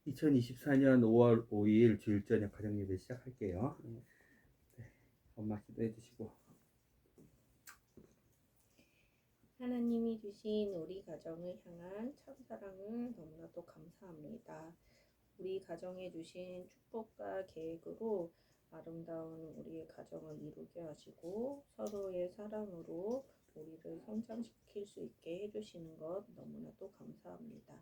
2024년 5월 5일 주일 저녁 가정 예배 시작할게요. 네, 엄마 기도해 주시고. 하나님이 주신 우리 가정을 향한 참사랑을 너무나도 감사합니다. 우리 가정에 주신 축복과 계획으로 아름다운 우리의 가정을 이루게 하시고 서로의 사랑으로 우리를 성장시킬 수 있게 해주시는 것 너무나도 감사합니다.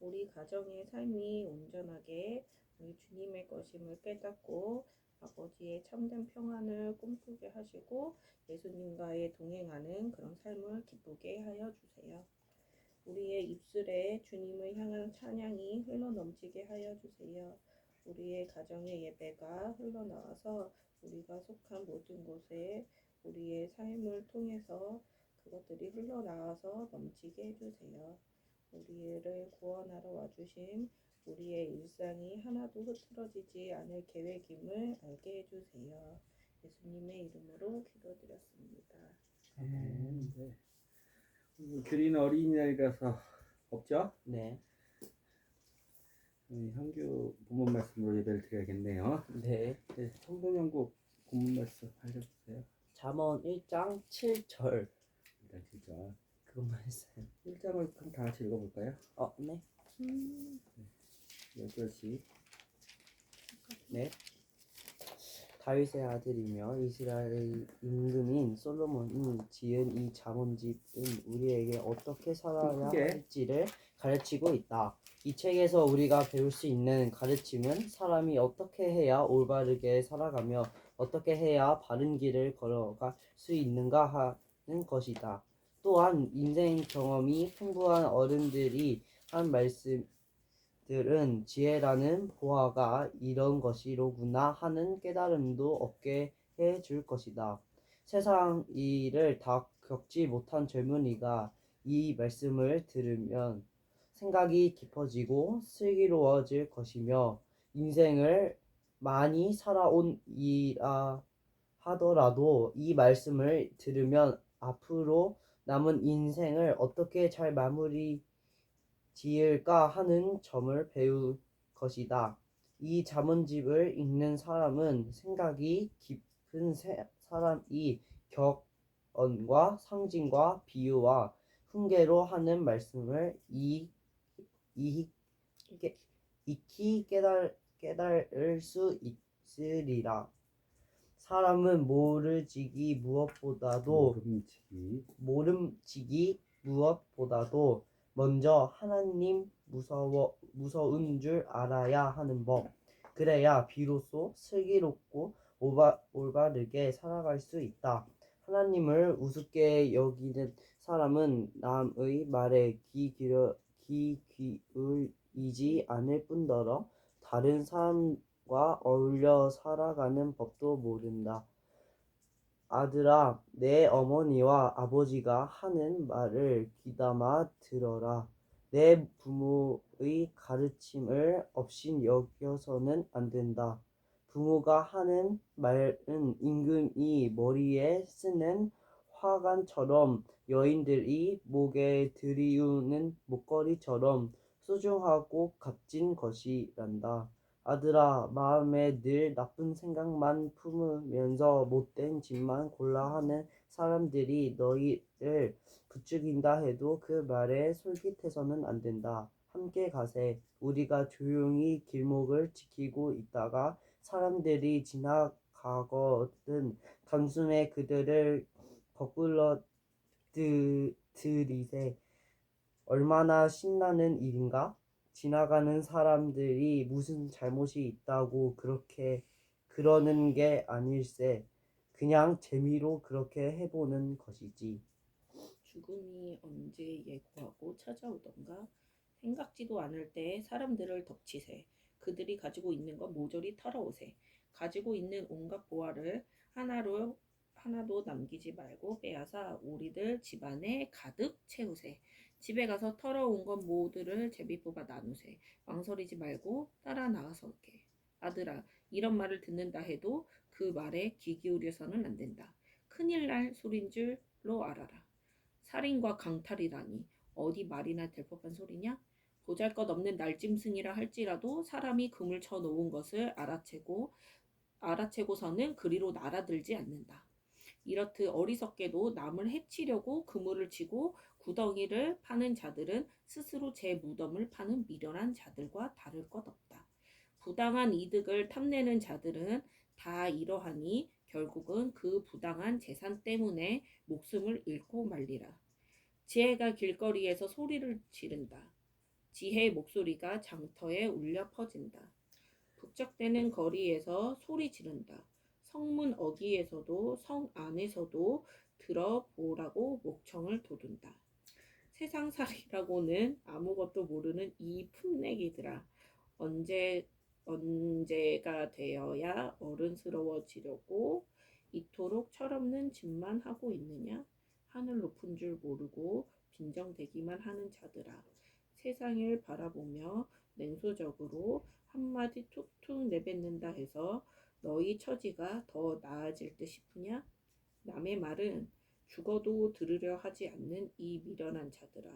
우리 가정의 삶이 온전하게 우리 주님의 것임을 깨닫고 아버지의 참된 평안을 꿈꾸게 하시고 예수님과의 동행하는 그런 삶을 기쁘게 하여 주세요. 우리의 입술에 주님을 향한 찬양이 흘러넘치게 하여 주세요. 우리의 가정의 예배가 흘러나와서 우리가 속한 모든 곳에 우리의 삶을 통해서 그것들이 흘러나와서 넘치게 해주세요. 우리를 구원하러 와주신 우리의 일상이 하나도 흐트러지지 않을 계획임을 알게 해주세요. 예수님의 이름으로 기도드렸습니다. 네. 규리는 어린이날이라서 없죠? 네. 형규 본문 말씀으로 예배를 드려야겠네요. 네. 네, 성도연국 본문 말씀 알려주세요. 잠언 1장 7절. 일단 진짜 그 말씀. 1장을 그럼 다 같이 읽어볼까요? 네. 8시. 네. 다윗의 아들이며 이스라엘의 임금인 솔로몬이 지은 이 잠언집은 우리에게 어떻게 살아야 할지를 가르치고 있다. 이 책에서 우리가 배울 수 있는 가르침은 사람이 어떻게 해야 올바르게 살아가며 어떻게 해야 바른 길을 걸어갈 수 있는가 하는 것이다. 또한 인생 경험이 풍부한 어른들이 한 말씀들은 지혜라는 보화가 이런 것이로구나 하는 깨달음도 얻게 해줄 것이다. 세상 일을 다 겪지 못한 젊은이가 이 말씀을 들으면 생각이 깊어지고 슬기로워질 것이며 인생을 많이 살아온 이라 하더라도 이 말씀을 들으면 앞으로 남은 인생을 어떻게 잘 마무리 지을까 하는 점을 배울 것이다. 이 잠언집을 읽는 사람은 생각이 깊은 사람이 격언과 상징과 비유와 훈계로 하는 말씀을 익히 깨달을 수 있으리라. 사람은 모름지기 무엇보다도 먼저 하나님 무서운 줄 알아야 하는 법. 그래야 비로소 슬기롭고 올바르게 살아갈 수 있다. 하나님을 우습게 여기는 사람은 남의 말에 귀 기울이지 않을 뿐더러 다른 사람과 어울려 살아가는 법도 모른다. 아들아, 내 어머니와 아버지가 하는 말을 귀담아 들어라. 내 부모의 가르침을 없인 여겨서는 안 된다. 부모가 하는 말은 임금이 머리에 쓰는 화관처럼 여인들이 목에 들이우는 목걸이처럼 소중하고 값진 것이란다. 아들아, 마음에 늘 나쁜 생각만 품으면서 못된 짓만 골라 하는 사람들이 너희를 부추긴다 해도 그 말에 솔깃해서는 안 된다. 함께 가세. 우리가 조용히 길목을 지키고 있다가 사람들이 지나가거든 단숨에 그들을 거꾸러 들이세. 얼마나 신나는 일인가? 지나가는 사람들이 무슨 잘못이 있다고 그렇게 그러는 게 아닐세. 그냥 재미로 그렇게 해보는 것이지. 죽음이 언제 예고하고 찾아오던가 생각지도 않을 때 사람들을 덮치세. 그들이 가지고 있는 것 모조리 털어오세. 가지고 있는 온갖 보화를 하나도 남기지 말고 빼앗아 우리들 집안에 가득 채우세. 집에 가서 털어온 것 모두를 제비 뽑아 나누세. 망설이지 말고 따라 나가서게. 아들아, 이런 말을 듣는다 해도 그 말에 귀 기울여서는 안 된다. 큰일 날 소린 줄로 알아라. 살인과 강탈이라니 어디 말이나 될 법한 소리냐? 보잘것없는 날짐승이라 할지라도 사람이 금을 쳐 놓은 것을 알아채고서는 그리로 날아들지 않는다. 이렇듯 어리석게도 남을 해치려고 그물을 치고 구덩이를 파는 자들은 스스로 제 무덤을 파는 미련한 자들과 다를 것 없다. 부당한 이득을 탐내는 자들은 다 이러하니 결국은 그 부당한 재산 때문에 목숨을 잃고 말리라. 지혜가 길거리에서 소리를 지른다. 지혜의 목소리가 장터에 울려 퍼진다. 북적대는 거리에서 소리 지른다. 성문 어귀에서도 성 안에서도 들어보라고 목청을 돋운다. 세상살이라고는 아무것도 모르는 이 풋내기들아. 언제가 되어야 어른스러워지려고 이토록 철없는 짓만 하고 있느냐? 하늘 높은 줄 모르고 빈정대기만 하는 자들아. 세상을 바라보며 냉소적으로 한마디 툭툭 내뱉는다 해서 너희 처지가 더 나아질 듯 싶으냐? 남의 말은 죽어도 들으려 하지 않는 이 미련한 자들아.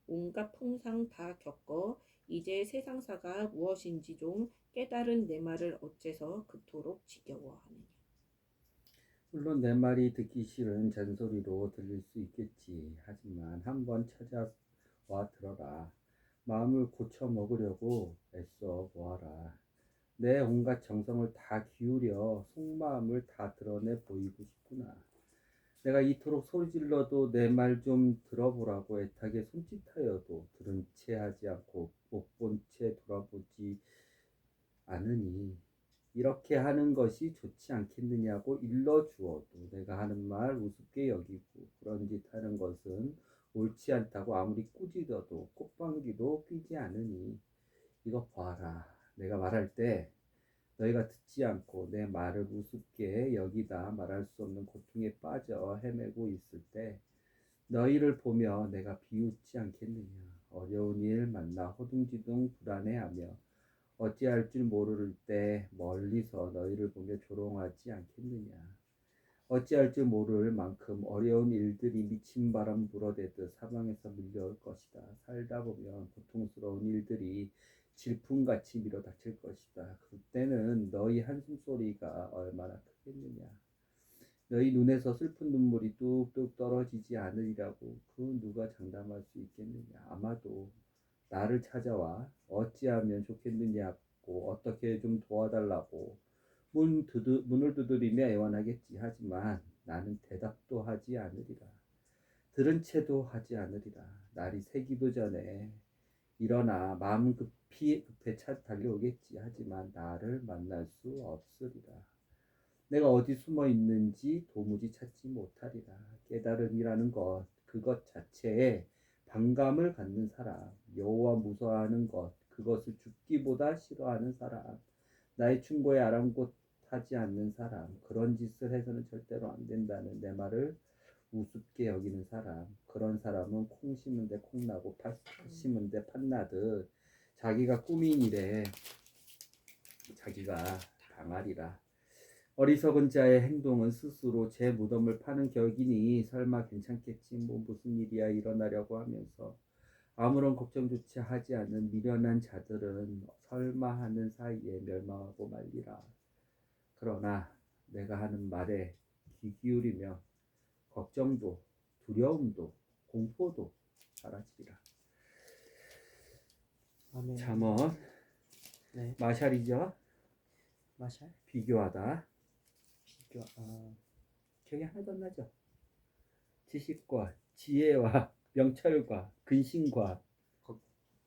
온갖 풍상 다 겪어 이제 세상사가 무엇인지 좀 깨달은 내 말을 어째서 그토록 지겨워하느냐. 물론 내 말이 듣기 싫은 잔소리로 들릴 수 있겠지. 하지만 한번 찾아와 들어라. 마음을 고쳐 먹으려고 애써 보아라. 내 온갖 정성을 다 기울여 속마음을 다 드러내 보이고 싶구나. 내가 이토록 소리질러도 내 말 좀 들어보라고 애타게 손짓하여도 들은 채 하지 않고 못 본 채 돌아보지 않으니 이렇게 하는 것이 좋지 않겠느냐고 일러주어도 내가 하는 말 우습게 여기고 그런 짓 하는 것은 옳지 않다고 아무리 꾸짖어도 콧방귀도 뀌지 않으니 이것 봐라. 내가 말할 때 너희가 듣지 않고 내 말을 우습게 여기다 말할 수 없는 고통에 빠져 헤매고 있을 때 너희를 보며 내가 비웃지 않겠느냐. 어려운 일 만나 허둥지둥 불안해하며 어찌할 줄 모를 때 멀리서 너희를 보며 조롱하지 않겠느냐. 어찌할 줄 모를 만큼 어려운 일들이 미친 바람 불어대듯 사방에서 밀려올 것이다. 살다 보면 고통스러운 일들이 질풍같이 밀어닥칠 것이다. 그때는 너희 한숨소리가 얼마나 크겠느냐. 너희 눈에서 슬픈 눈물이 뚝뚝 떨어지지 않으리라고 그 누가 장담할 수 있겠느냐. 아마도 나를 찾아와 어찌하면 좋겠느냐고 어떻게 좀 도와달라고 문을 두드리며 애원하겠지. 하지만 나는 대답도 하지 않으리라. 들은 채도 하지 않으리라. 날이 새기도 전에 일어나 마음 급해 달려오겠지. 하지만 나를 만날 수 없으리라. 내가 어디 숨어 있는지 도무지 찾지 못하리라. 깨달음이라는 것, 그것 자체에 반감을 갖는 사람, 여호와 무서워하는 것, 그것을 죽기보다 싫어하는 사람, 나의 충고에 아랑곳하지 않는 사람, 그런 짓을 해서는 절대로 안 된다는 내 말을 우습게 여기는 사람, 그런 사람은 콩 심은데 콩 나고 팥 심은데 팥 나듯 자기가 꾸민 일에 자기가 당하리라. 어리석은 자의 행동은 스스로 제 무덤을 파는 격이니 설마 괜찮겠지. 뭐 무슨 일이야 일어나려고 하면서 아무런 걱정조차 하지 않는 미련한 자들은 설마 하는 사이에 멸망하고 말리라. 그러나 내가 하는 말에 귀 기울이면 걱정도 두려움도 공포도 사라지리라. 아멘. 잠언 네. 마샬이죠. 마샬? 비교하다. 비교. 기억이 하나도 안 나죠. 지식과 지혜와 명철과 근신과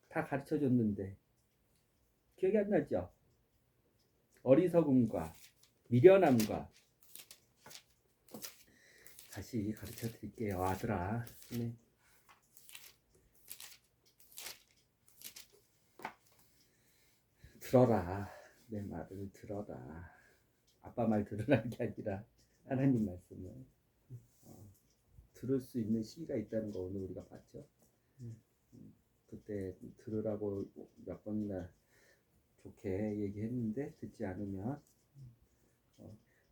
다 가르쳐줬는데 기억이 안 나죠. 어리석음과 미련함과 다시 가르쳐 드릴게요. 아들아. 네. 들어라. 내 말을 들어라. 아빠 말 들으라는 게 아니라 하나님 말씀을 들을 수 있는 시기가 있다는 거 오늘 우리가 봤죠. 그때 들으라고 몇 번이나 좋게 얘기했는데 듣지 않으면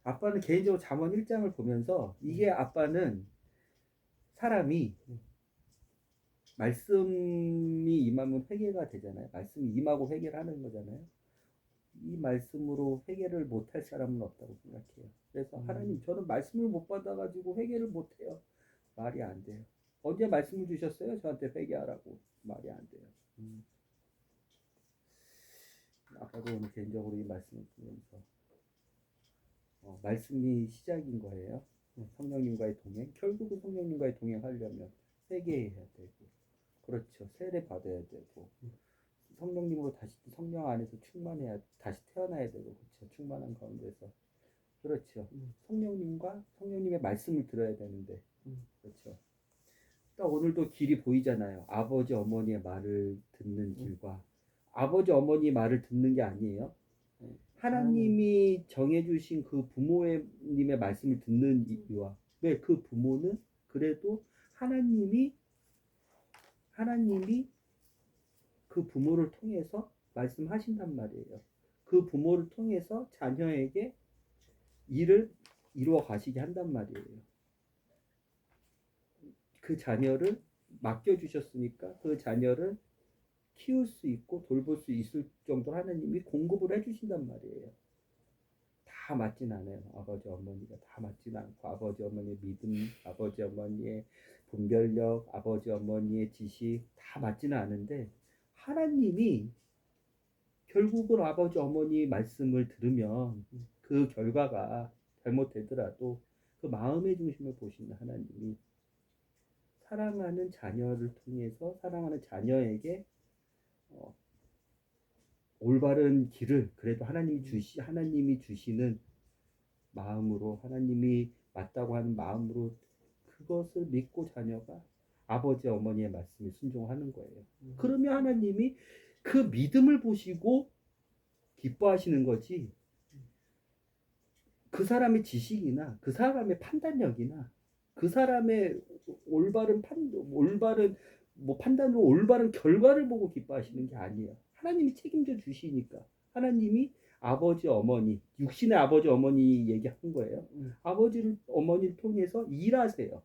아빠는 개인적으로 잠언 1장을 보면서 이게 아빠는 사람이 말씀이 임하면 회개가 되잖아요. 말씀이 임하고 회개를 하는 거잖아요. 이 말씀으로 회개를 못할 사람은 없다고 생각해요. 그래서 하나님, 저는 말씀을 못 받아가지고 회개를 못해요. 말이 안 돼요. 언제 말씀을 주셨어요? 저한테 회개하라고. 말이 안 돼요. 아까도 오늘 개인적으로 이 말씀을 보면서 말씀이 시작인 거예요. 성령님과의 동행. 결국은 성령님과의 동행하려면 회개해야 되고, 그렇죠. 세례 받아야 되고, 성령님으로 다시 성령 안에서 충만해야, 다시 태어나야 되고, 그렇죠. 충만한 가운데서, 그렇죠. 성령님과 성령님의 말씀을 들어야 되는데, 그렇죠. 딱 오늘도 길이 보이잖아요. 아버지 어머니의 말을 듣는 길과 아버지 어머니 말을 듣는 게 아니에요. 하나님이 정해주신 그 부모님의 말씀을 듣는 이유와, 왜 그 부모는 그래도 하나님이 그 부모를 통해서 말씀하신단 말이에요. 그 부모를 통해서 자녀에게 일을 이루어 가시게 한단 말이에요. 그 자녀를 맡겨주셨으니까 그 자녀를 키울 수 있고 돌볼 수 있을 정도로 하나님이 공급을 해주신단 말이에요. 다 맞진 않아요. 아버지 어머니가 다 맞진 않고, 아버지 어머니의 믿음, 아버지 어머니의 분별력, 아버지 어머니의 지식 다 맞지는 않은데, 하나님이 결국은 아버지 어머니 말씀을 들으면 그 결과가 잘못되더라도 그 마음의 중심을 보시는 하나님이 사랑하는 자녀를 통해서 사랑하는 자녀에게 올바른 길을 그래도 하나님이 주시는 마음으로, 하나님이 맞다고 하는 마음으로 그것을 믿고 자녀가 아버지 어머니의 말씀에 순종하는 거예요. 그러면 하나님이 그 믿음을 보시고 기뻐하시는 거지, 그 사람의 지식이나 그 사람의 판단력이나 그 사람의 올바른 판단으로 올바른 결과를 보고 기뻐하시는 게 아니에요. 하나님이 책임져 주시니까. 하나님이 아버지 어머니, 육신의 아버지 어머니 얘기한 거예요. 아버지 어머니를 통해서 일하세요.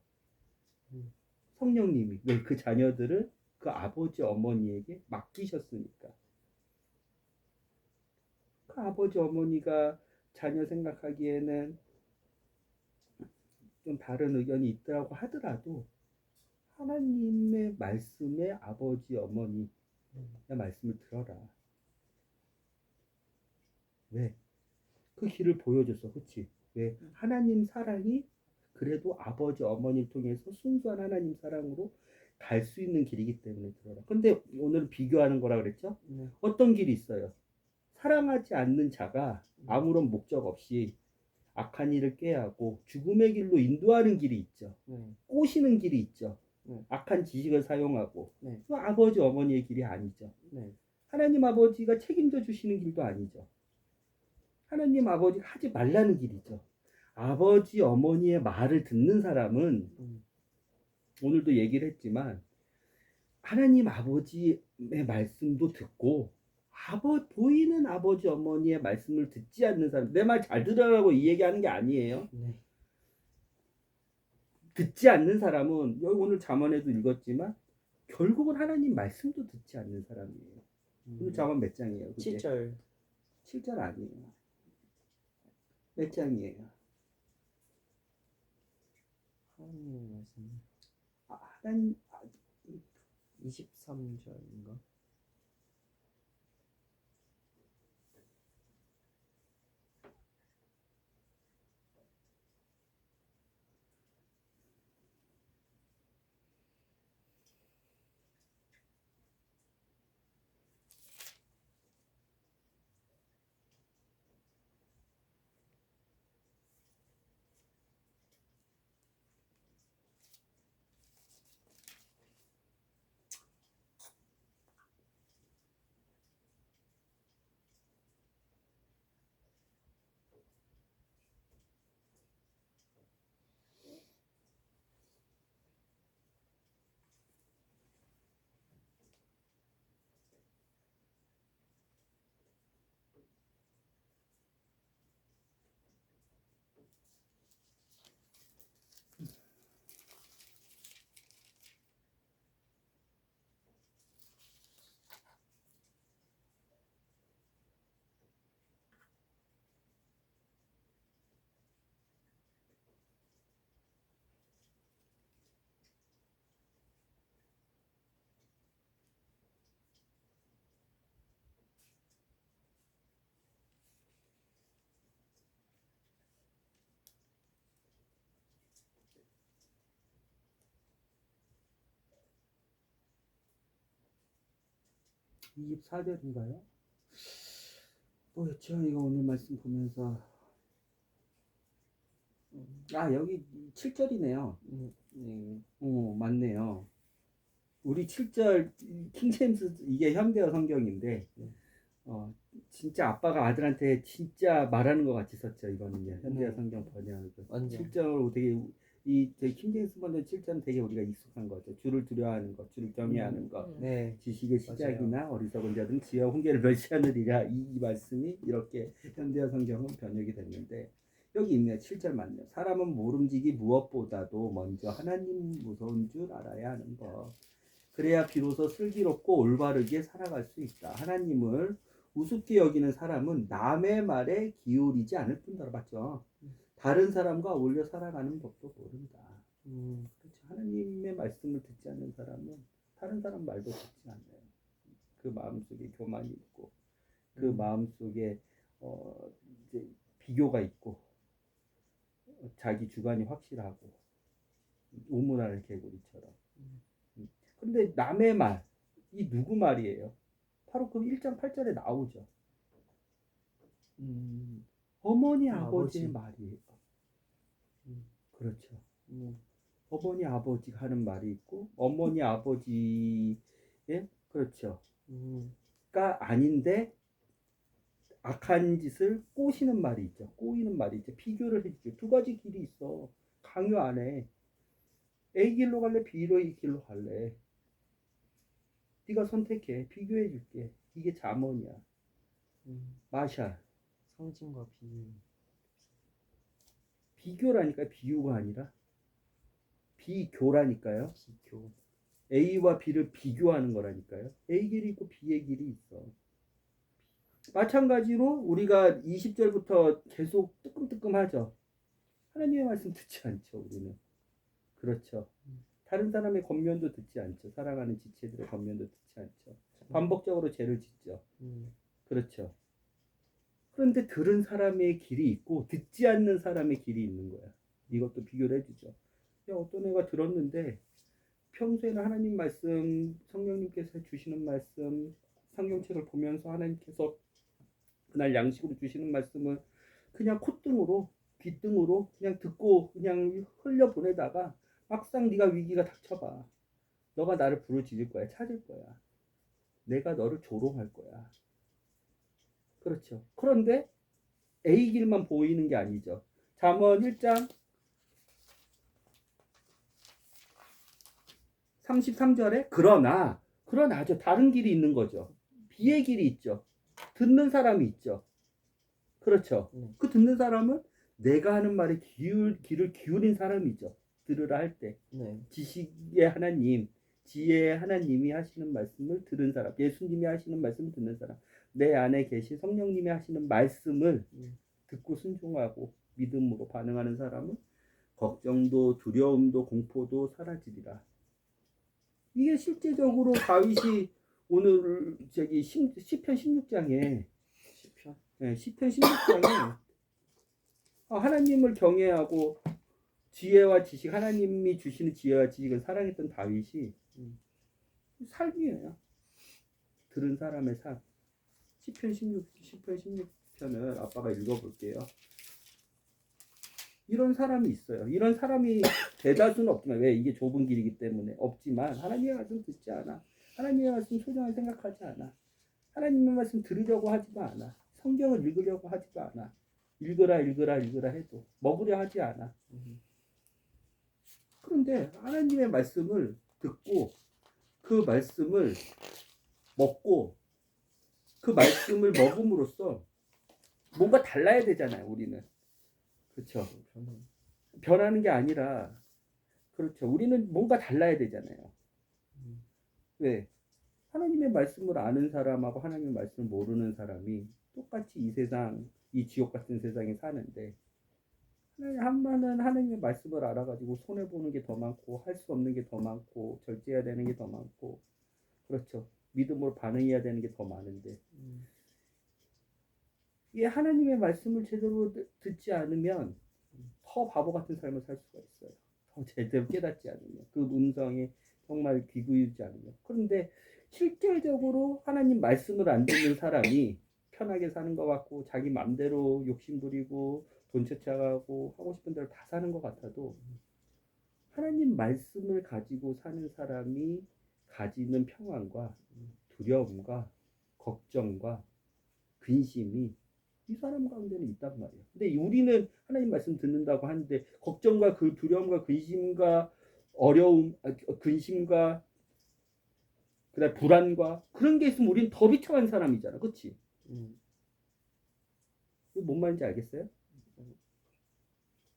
성령님이. 왜? 그 자녀들을 그 아버지 어머니에게 맡기셨으니까. 그 아버지 어머니가 자녀 생각하기에는 좀 다른 의견이 있더라고 하더라도 하나님의 말씀에 아버지 어머니의 말씀을 들어라. 왜? 그 길을 보여줬어. 그치? 왜? 하나님 사랑이 그래도 아버지 어머니를 통해서 순수한 하나님 사랑으로 갈 수 있는 길이기 때문에 들어라. 근데 오늘 비교하는 거라 그랬죠? 어떤 길이 있어요? 사랑하지 않는 자가 아무런 목적 없이 악한 일을 꾀하고 죽음의 길로 인도하는 길이 있죠. 꼬시는 길이 있죠. 악한 지식을 사용하고. 그 아버지 어머니의 길이 아니죠. 하나님 아버지가 책임져 주시는 길도 아니죠. 하나님 아버지가 하지 말라는 길이죠. 아버지 어머니의 말을 듣는 사람은 오늘도 얘기를 했지만 하나님 아버지의 말씀도 듣고 보이는 아버지 어머니의 말씀을 듣지 않는 사람, 내 말 잘 들으라고 이 얘기하는 게 아니에요. 듣지 않는 사람은 여기 오늘 잠언에도 읽었지만 결국은 하나님 말씀도 듣지 않는 사람이에요. 오늘 잠언 몇 장이에요? 7절. 7절 아니에요. 몇 장이에요? 하나님의 말씀. 하나님 23절인가? 24절인가요? 뭐였죠? 이거 오늘 말씀 보면서 여기 7절이네요. 맞네요. 우리 7절 킹제임스 이게 현대어 성경인데 진짜 아빠가 아들한테 진짜 말하는 것 같이 썼죠. 이거는요. 현대어 성경 번역을. 완전. 7절로 되게 저희 킹제임스 번역 7절은 되게 우리가 익숙한 거죠. 주를 두려워하는 것, 주를 경외하는 것. 네. 지식의 시작이나 어리석은 자들은 지혜와 훈계를 멸시하느니라. 이 말씀이 이렇게 현대어 성경은 번역이 됐는데 여기 있네요. 7절 맞네요. 사람은 모름지기 무엇보다도 먼저 하나님 무서운 줄 알아야 하는 것. 그래야 비로소 슬기롭고 올바르게 살아갈 수 있다. 하나님을 우습게 여기는 사람은 남의 말에 기울이지 않을 뿐더러. 맞죠? 다른 사람과 어울려 살아가는 법도 모른다. 그렇죠. 하나님의 말씀을 듣지 않는 사람은 다른 사람 말도 듣지 않아요. 그 마음속에 교만이 있고 그 마음속에 이제 비교가 있고 자기 주관이 확실하고 우문하는 개구리처럼. 근데 남의 말, 이 누구 말이에요? 바로 그 1장 8절에 나오죠. 어머니 아버지의 말이에요. 그렇죠. 어머니 아버지가 하는 말이 있고 어머니 아버지의 그렇죠. 가 아닌데 악한 짓을 꼬시는 말이 있죠. 꼬이는 말이 있죠. 비교를 해주죠. 두 가지 길이 있어. 강요 안에 A 길로 갈래? B 길로 갈래? 네가 선택해. 비교해 줄게. 이게 잠언이야. 마샬. 상징과 비유. 비교라니까요. 비유가 아니라 비교라니까요. 비교. A와 B를 비교하는 거라니까요. A 길이 있고 B의 길이 있어. 마찬가지로 우리가 20절부터 계속 뜨끔뜨끔하죠. 하나님의 말씀 듣지 않죠. 우리는. 그렇죠. 다른 사람의 권면도 듣지 않죠. 사랑하는 지체들의 권면도 듣지 않죠. 반복적으로 죄를 짓죠. 그렇죠. 그런데 들은 사람의 길이 있고 듣지 않는 사람의 길이 있는 거야. 이것도 비교를 해주죠. 야, 어떤 애가 들었는데 평소에는 하나님 말씀, 성령님께서 주시는 말씀, 성경책을 보면서 하나님께서 그날 양식으로 주시는 말씀을 그냥 콧등으로 귀등으로 그냥 듣고 그냥 흘려보내다가 막상 네가 위기가 닥쳐봐. 너가 나를 부르짖을 거야. 찾을 거야. 내가 너를 조롱할 거야. 그렇죠. 그런데 A 길만 보이는 게 아니죠. 잠언 1장 33절에 그러나죠. 다른 길이 있는 거죠. B의 길이 있죠. 듣는 사람이 있죠. 그렇죠. 그 듣는 사람은 내가 하는 말에 귀를 기울인 사람이죠. 들으라 할 때. 지식의 하나님, 지혜의 하나님이 하시는 말씀을 들은 사람, 예수님이 하시는 말씀을 듣는 사람, 내 안에 계신 성령님이 하시는 말씀을 듣고 순종하고 믿음으로 반응하는 사람은 걱정도 두려움도 공포도 사라지리라. 이게 실제적으로 다윗이 오늘 시편 16장에 시편 16장에 하나님을 경외하고 지혜와 지식, 하나님이 주시는 지혜와 지식을 사랑했던 다윗이 삶이에요. 들은 사람의 삶. 시편 16편을 아빠가 읽어볼게요. 이런 사람이 있어요. 이런 사람이 대다수는 없지만, 왜? 이게 좁은 길이기 때문에 없지만 하나님의 말씀 듣지 않아. 하나님의 말씀 소중하게 생각하지 않아. 하나님의 말씀 들으려고 하지도 않아. 성경을 읽으려고 하지도 않아. 읽으라 해도 먹으려 하지 않아. 그런데 하나님의 말씀을 듣고 그 말씀을 먹고 그 말씀을 먹음으로써 뭔가 달라야 되잖아요. 우리는. 그렇죠. 변하는 게 아니라 그렇죠. 우리는 뭔가 달라야 되잖아요. 왜? 하나님의 말씀을 아는 사람하고 하나님의 말씀을 모르는 사람이 똑같이 이 세상, 이 지옥 같은 세상에 사는데 한반은 하나님의 말씀을 알아가지고 손해보는 게 더 많고 할 수 없는 게 더 많고 절제해야 되는 게 더 많고 그렇죠. 믿음으로 반응해야 되는 게 더 많은데 이 하나님의 말씀을 제대로 듣지 않으면 더 바보 같은 삶을 살 수가 있어요. 더 제대로 깨닫지 않으면 그 음성에 정말 귀 기울이지 않으면. 그런데 실질적으로 하나님 말씀을 안 듣는 사람이 편하게 사는 것 같고 자기 맘대로 욕심 부리고 돈 채착하고 하고 싶은 대로 다 사는 것 같아도 하나님 말씀을 가지고 사는 사람이 가지는 평안과 두려움과 걱정과 근심이 이 사람 가운데는 있단 말이에요. 근데 우리는 하나님 말씀 듣는다고 하는데 걱정과 그 두려움과 근심과 어려움, 근심과 그다음 불안과 그런 게 있으면 우리는 더 비참한 사람이잖아, 그렇지? 뭔 말인지 알겠어요?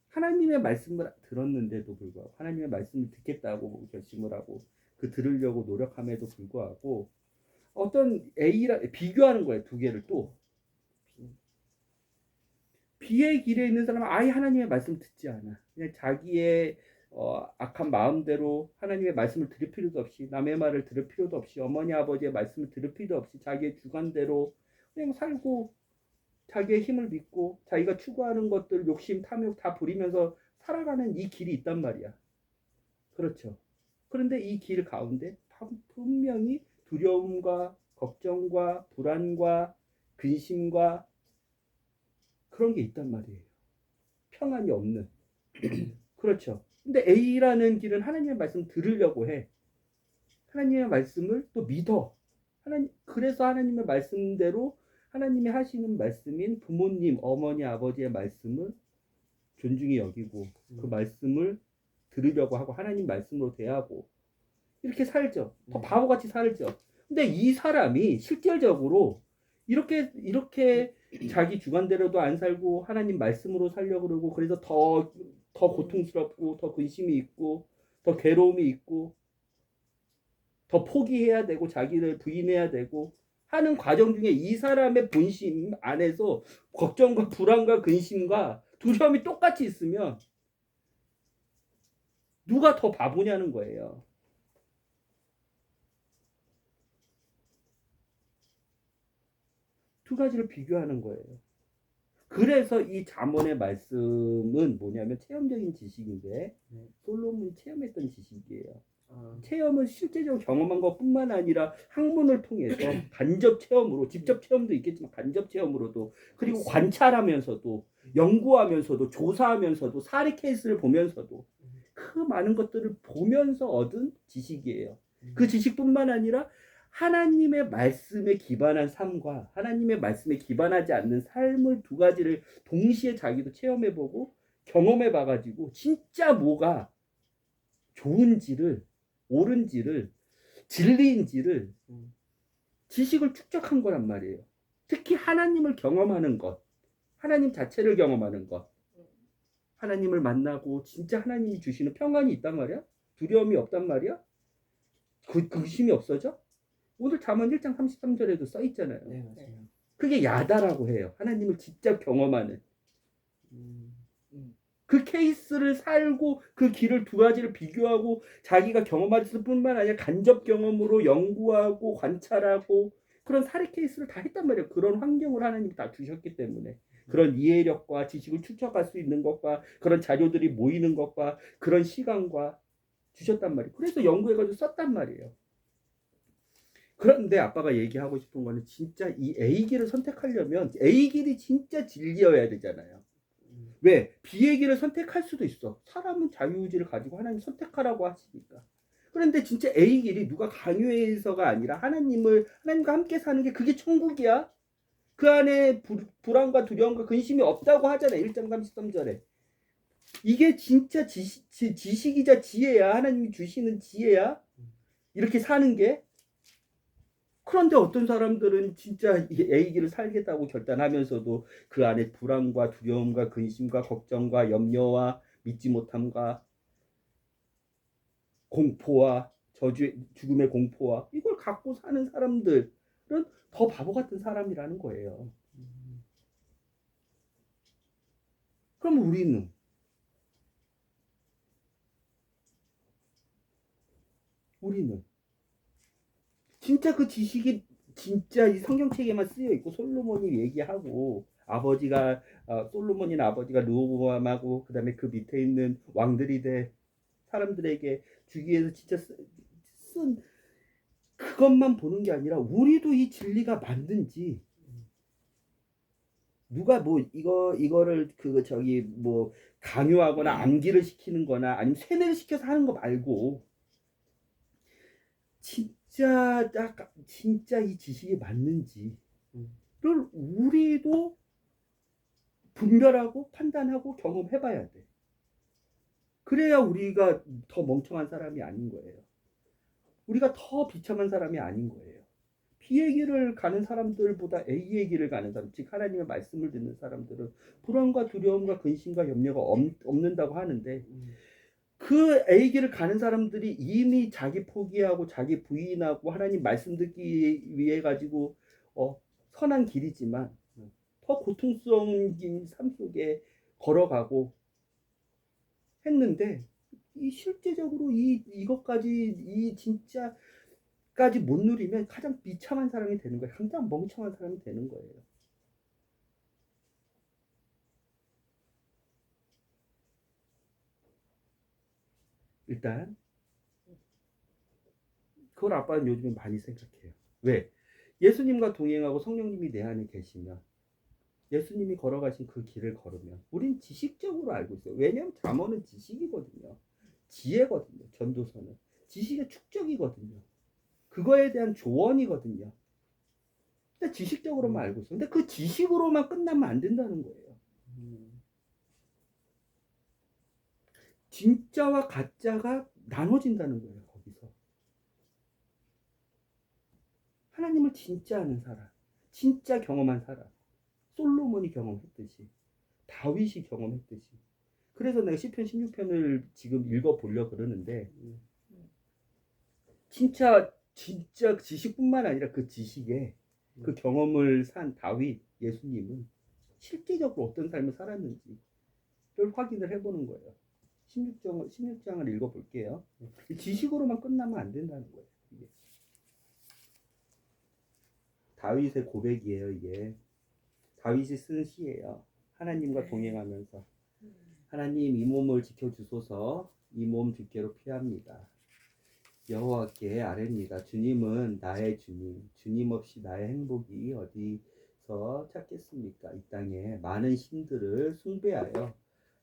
하나님의 말씀을 들었는데도 불구하고 하나님의 말씀을 듣겠다고 결심을 하고 그 들으려고 노력함에도 불구하고 어떤 A랑 비교하는 거예요. 두 개를 또 B의 길에 있는 사람은 아예 하나님의 말씀 듣지 않아. 그냥 자기의 악한 마음대로 하나님의 말씀을 들을 필요도 없이 남의 말을 들을 필요도 없이 어머니 아버지의 말씀을 들을 필요도 없이 자기의 주관대로 그냥 살고 자기의 힘을 믿고 자기가 추구하는 것들 욕심 탐욕 다 부리면서 살아가는 이 길이 있단 말이야. 그렇죠. 그런데 이 길 가운데 분명히 두려움과 걱정과 불안과 근심과 그런 게 있단 말이에요. 평안이 없는. 그렇죠. 근데 A라는 길은 하나님의 말씀 들으려고 해. 하나님의 말씀을 또 믿어. 그래서 하나님의 말씀대로 하나님이 하시는 말씀인 부모님, 어머니, 아버지의 말씀을 존중히 여기고 그 말씀을 들으려고 하고 하나님 말씀으로 대하고 이렇게 살죠. 더 바보같이 살죠. 근데 이 사람이 실질적으로 이렇게 자기 주관대로도 안 살고 하나님 말씀으로 살려고 그러고 그래서 더 고통스럽고 더 근심이 있고 더 괴로움이 있고 더 포기해야 되고 자기를 부인해야 되고 하는 과정 중에 이 사람의 본심 안에서 걱정과 불안과 근심과 두려움이 똑같이 있으면 누가 더 바보냐는 거예요. 두 가지를 비교하는 거예요. 그래서 이 잠언의 말씀은 뭐냐면 체험적인 지식인데 솔로몬이 체험했던 지식이에요. 체험은 실제적으로 경험한 것뿐만 아니라 학문을 통해서 간접 체험으로 직접 체험도 있겠지만 간접 체험으로도 그리고 관찰하면서도 연구하면서도 조사하면서도 사례 케이스를 보면서도 그 많은 것들을 보면서 얻은 지식이에요. 그 지식뿐만 아니라 하나님의 말씀에 기반한 삶과 하나님의 말씀에 기반하지 않는 삶을 두 가지를 동시에 자기도 체험해보고 경험해봐가지고 진짜 뭐가 좋은지를 옳은지를 진리인지를 지식을 축적한 거란 말이에요. 특히 하나님을 경험하는 것, 하나님 자체를 경험하는 것, 하나님을 만나고 진짜 하나님이 주시는 평안이 있단 말이야. 두려움이 없단 말이야. 의심이 없어져. 오늘 잠언 1장 33절에도 써 있잖아요. 네, 맞아요. 그게 야다라고 해요. 하나님을 직접 경험하는. 그 케이스를 살고 그 길을 두 가지를 비교하고 자기가 경험할 뿐만 아니라 간접 경험으로 연구하고 관찰하고 그런 사례 케이스를 다 했단 말이에요. 그런 환경을 하나님이 다 주셨기 때문에 그런 이해력과 지식을 축적할 수 있는 것과 그런 자료들이 모이는 것과 그런 시간과 주셨단 말이에요. 그래서 연구해가지고 썼단 말이에요. 그런데 아빠가 얘기하고 싶은 거는 진짜 이 A길을 선택하려면 A길이 진짜 진리여야 되잖아요. 왜? B의 길을 선택할 수도 있어. 사람은 자유의지를 가지고 하나님 선택하라고 하시니까. 그런데 진짜 A 길이 누가 강요해서가 아니라 하나님과 함께 사는 게 그게 천국이야. 그 안에 불안과 두려움과 근심이 없다고 하잖아. 1장 33절에. 이게 진짜 지식이자 지혜야. 하나님이 주시는 지혜야. 이렇게 사는 게. 그런데 어떤 사람들은 진짜 A길을 살겠다고 결단하면서도 그 안에 불안과 두려움과 근심과 걱정과 염려와 믿지 못함과 공포와 죽음의 공포와 이걸 갖고 사는 사람들은 더 바보 같은 사람이라는 거예요. 그럼 우리는 진짜 그 지식이 진짜 이 성경책에만 쓰여 있고 솔로몬이 얘기하고 아버지가 솔로몬이나 아버지가 르호보암하고 그다음에 그 밑에 있는 왕들이 돼 사람들에게 주기 위해서 진짜 쓴 그 그것만 보는 게 아니라 우리도 이 진리가 맞는지, 누가 뭐 이거를 그 저기 뭐 강요하거나 암기를 시키는 거나 아니면 세뇌를 시켜서 하는 거 말고 진짜 이 지식이 맞는지를 우리도 분별하고 판단하고 경험해봐야 돼. 그래야 우리가 더 멍청한 사람이 아닌 거예요. 우리가 더 비참한 사람이 아닌 거예요. B의 길을 가는 사람들보다 A의 길을 가는 사람, 즉 하나님의 말씀을 듣는 사람들은 불안과 두려움과 근심과 염려가 없는다고 하는데, 그 A 길을 가는 사람들이 이미 자기 포기하고 자기 부인하고 하나님 말씀 듣기 위해 가지고 선한 길이지만 더 고통스러운 삶 속에 걸어가고 했는데, 이 실제적으로 이것까지 진짜까지 못 누리면 가장 비참한 사람이 되는 거예요. 가장 멍청한 사람이 되는 거예요. 일단 그걸 아빠는 요즘에 많이 생각해요. 왜? 예수님과 동행하고 성령님이 내 안에 계시면, 예수님이 걸어가신 그 길을 걸으면 우린 지식적으로 알고 있어요. 왜냐하면 잠언은 지식이거든요. 지혜거든요. 전도서는 지식의 축적이거든요. 그거에 대한 조언이거든요. 근데 지식적으로만 알고 있어요. 근데 그 지식으로만 끝나면 안 된다는 거예요. 진짜와 가짜가 나눠진다는 거예요. 거기서 하나님을 진짜 아는 사람, 진짜 경험한 사람, 솔로몬이 경험했듯이, 다윗이 경험했듯이. 그래서 내가 시편 16편을 지금 읽어보려고 그러는데, 진짜 지식뿐만 아니라 그 지식에 그 경험을 산 다윗, 예수님은 실제적으로 어떤 삶을 살았는지를 확인을 해보는 거예요. 16장을 읽어볼게요. 지식으로만 끝나면 안 된다는 거예요. 이게. 다윗의 고백이에요. 이게 다윗이 쓴 시예요. 하나님과 동행하면서, 하나님 이 몸을 지켜주소서. 이 몸 주께로 피합니다. 여호와께 아뢰니다. 주님은 나의 주님, 주님 없이 나의 행복이 어디서 찾겠습니까? 이 땅에 많은 신들을 숭배하여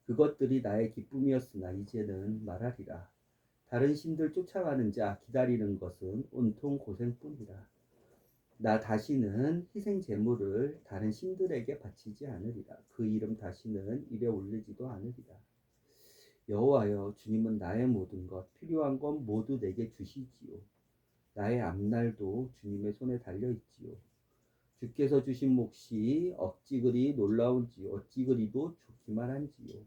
그것들이 나의 기쁨이었으나 이제는 말하리라. 다른 신들 쫓아가는 자 기다리는 것은 온통 고생뿐이라. 나 다시는 희생 제물을 다른 신들에게 바치지 않으리라. 그 이름 다시는 입에 올리지도 않으리라. 여호와여, 주님은 나의 모든 것, 필요한 건 모두 내게 주시지요. 나의 앞날도 주님의 손에 달려있지요. 주께서 주신 몫이 어찌 그리 놀라운지요. 어찌 그리도 좋기만 한지요.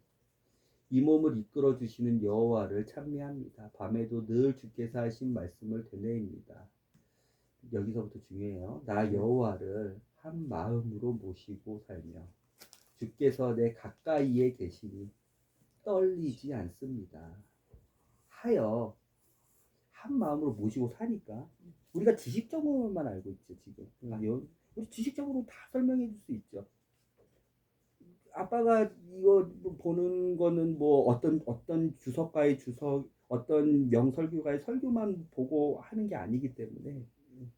이 몸을 이끌어 주시는 여호와를 찬미합니다. 밤에도 늘 주께서 하신 말씀을 되뇌입니다. 여기서부터 중요해요. 나 여호와를 한 마음으로 모시고 살며 주께서 내 가까이에 계시니 떨리지 않습니다. 하여 한 마음으로 모시고 사니까 우리가 지식적으로만 알고 있죠. 지금 우리 지식적으로 다 설명해 줄 수 있죠. 아빠가 이거 보는 거는 뭐 어떤 주석가의 주석, 어떤 명설교가의 설교만 보고 하는 게 아니기 때문에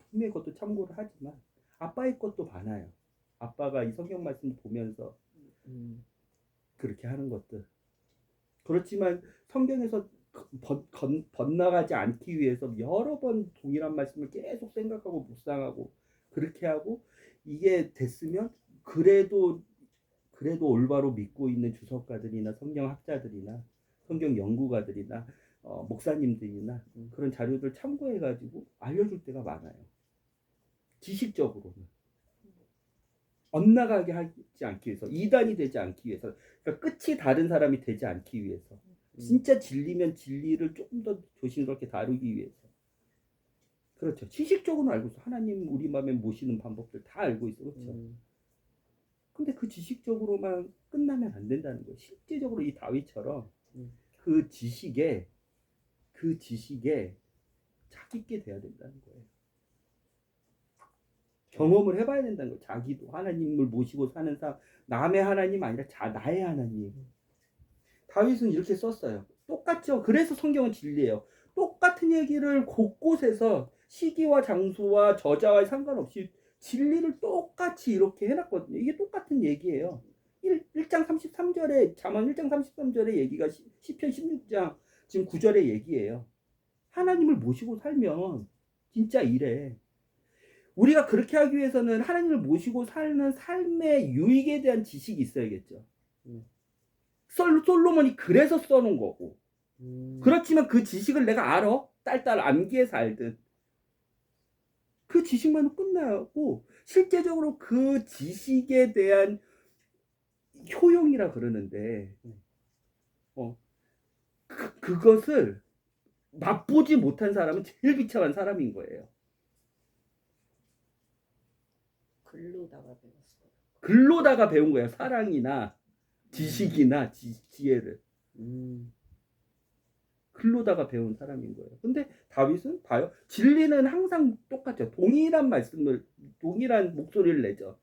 분명히 그것도 참고를 하지만 아빠의 것도 많아요. 아빠가 이 성경 말씀 보면서 그렇게 하는 것들. 그렇지만 성경에서 번나가지 않기 위해서 여러 번 동일한 말씀을 계속 생각하고 묵상하고 그렇게 하고, 이게 됐으면 그래도 올바로 믿고 있는 주석가들이나 성경학자들이나 성경 연구가들이나 목사님들이나 그런 자료들 참고해 가지고 알려줄 때가 많아요. 지식적으로는 엇나가게 하지 않기 위해서, 이단이 되지 않기 위해서, 그러니까 끝이 다른 사람이 되지 않기 위해서, 진짜 진리면 진리를 조금 더 조심스럽게 다루기 위해서. 그렇죠. 지식적으로는 알고 있어. 하나님 우리 마음에 모시는 방법들 다 알고 있어. 그렇죠. 근데 그 지식적으로만 끝나면 안 된다는 거예요. 실제적으로 이 다윗처럼 그 지식에 자기 있게 돼야 된다는 거예요. 경험을 해봐야 된다는 거예요. 자기도 하나님을 모시고 사는 사람, 남의 하나님 아니라 나의 하나님. 다윗은 이렇게 썼어요. 똑같죠. 그래서 성경은 진리예요. 똑같은 얘기를 곳곳에서 시기와 장소와 저자와 상관없이 진리를 똑같이 이렇게 해놨거든요. 이게 똑같은 얘기예요. 1장 33절에 잠언 1장 33절의 얘기가 시편 16장 지금 9절의 얘기예요. 하나님을 모시고 살면 진짜 이래. 우리가 그렇게 하기 위해서는 하나님을 모시고 사는 삶의 유익에 대한 지식이 있어야겠죠. 솔로몬이 그래서 써놓은 거고. 그렇지만 그 지식을 내가 알아. 딸딸 암기해서 알듯. 그 지식만은 끝나고 실제적으로 그 지식에 대한 효용이라 그러는데 그것을 맛보지 못한 사람은 제일 비참한 사람인 거예요. 글로다가 배웠어요. 글로다가 배운 거예요. 사랑이나 지식이나 지혜를. 글로다가 배운 사람인 거예요. 근데 다윗은 봐요. 진리는 항상 똑같죠. 동일한 목소리를 내죠.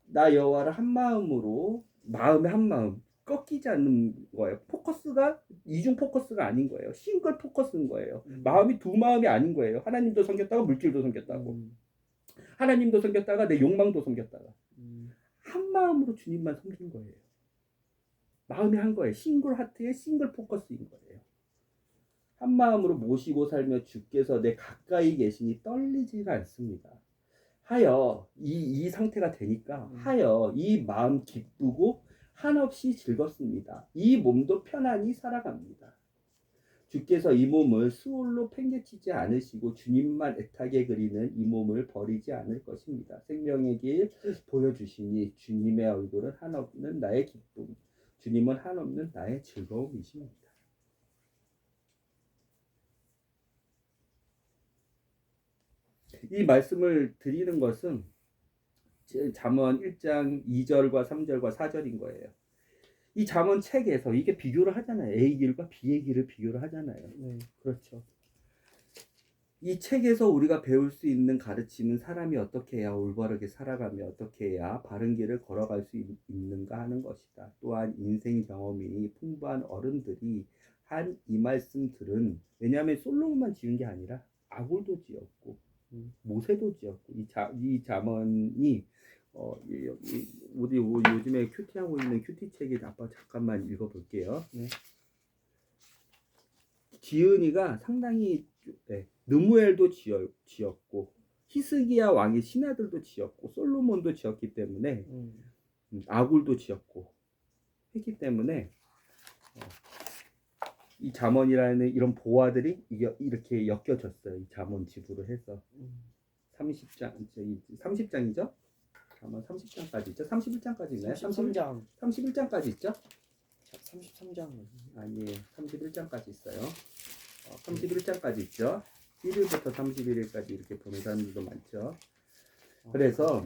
나 여호와를 한 마음으로 마음에 한 마음 꺾이지 않는 거예요. 포커스가 이중 포커스가 아닌 거예요. 싱글 포커스인 거예요. 마음이 두 마음이 아닌 거예요. 하나님도 섬겼다가 물질도 섬겼다고. 하나님도 섬겼다가 내 욕망도 섬겼다가 한 마음으로 주님만 섬긴 거예요. 마음이 한 거예요. 싱글 하트의 싱글 포커스인 거예요. 한 마음으로 모시고 살며 주께서 내 가까이 계시니 떨리지가 않습니다. 하여 이 상태가 되니까 하여 이 마음 기쁘고 한없이 즐겁습니다. 이 몸도 편안히 살아갑니다. 주께서 이 몸을 수올로 팽개치지 않으시고 주님만 애타게 그리는 이 몸을 버리지 않을 것입니다. 생명의 길 보여주시니 주님의 얼굴은 한없는 나의 기쁨, 주님은 한없는 나의 즐거움이십니다. 이 말씀을 드리는 것은 잠언 1장 2절과 3절과 4절인 거예요. 이 잠언 책에서 이게 비교를 하잖아요. A의 길과 B의 길을 비교를 하잖아요. 그렇죠. 이 책에서 우리가 배울 수 있는 가르침은 사람이 어떻게 해야 올바르게 살아가며 어떻게 해야 바른 길을 걸어갈 수 있는가 하는 것이다. 또한 인생 경험이 풍부한 어른들이 한 이 말씀들은 왜냐하면 솔로몬만 지은 게 아니라 아골도 지었고 모세도 지었고 이 잠언이 우리 요즘에 큐티하고 있는 큐티 책이 아빠 잠깐만 읽어볼게요. 지은이가 상당히 느무엘도 지었고 히스기야 왕의 신하들도 지었고 솔로몬도 지었기 때문에 아굴도 지었고 했기 때문에 이 잠언이라는 이런 보화들이 이렇게 엮여졌어요. 이 잠언 집으로 해서 30장이죠? 잠언 30장까지 있죠? 31장까지 있나요? 31장까지 있죠? 33장 아니에요. 31장까지 있어요. 31장까지 있죠. 1일부터 31일까지 이렇게 보는 사람들도 많죠. 그래서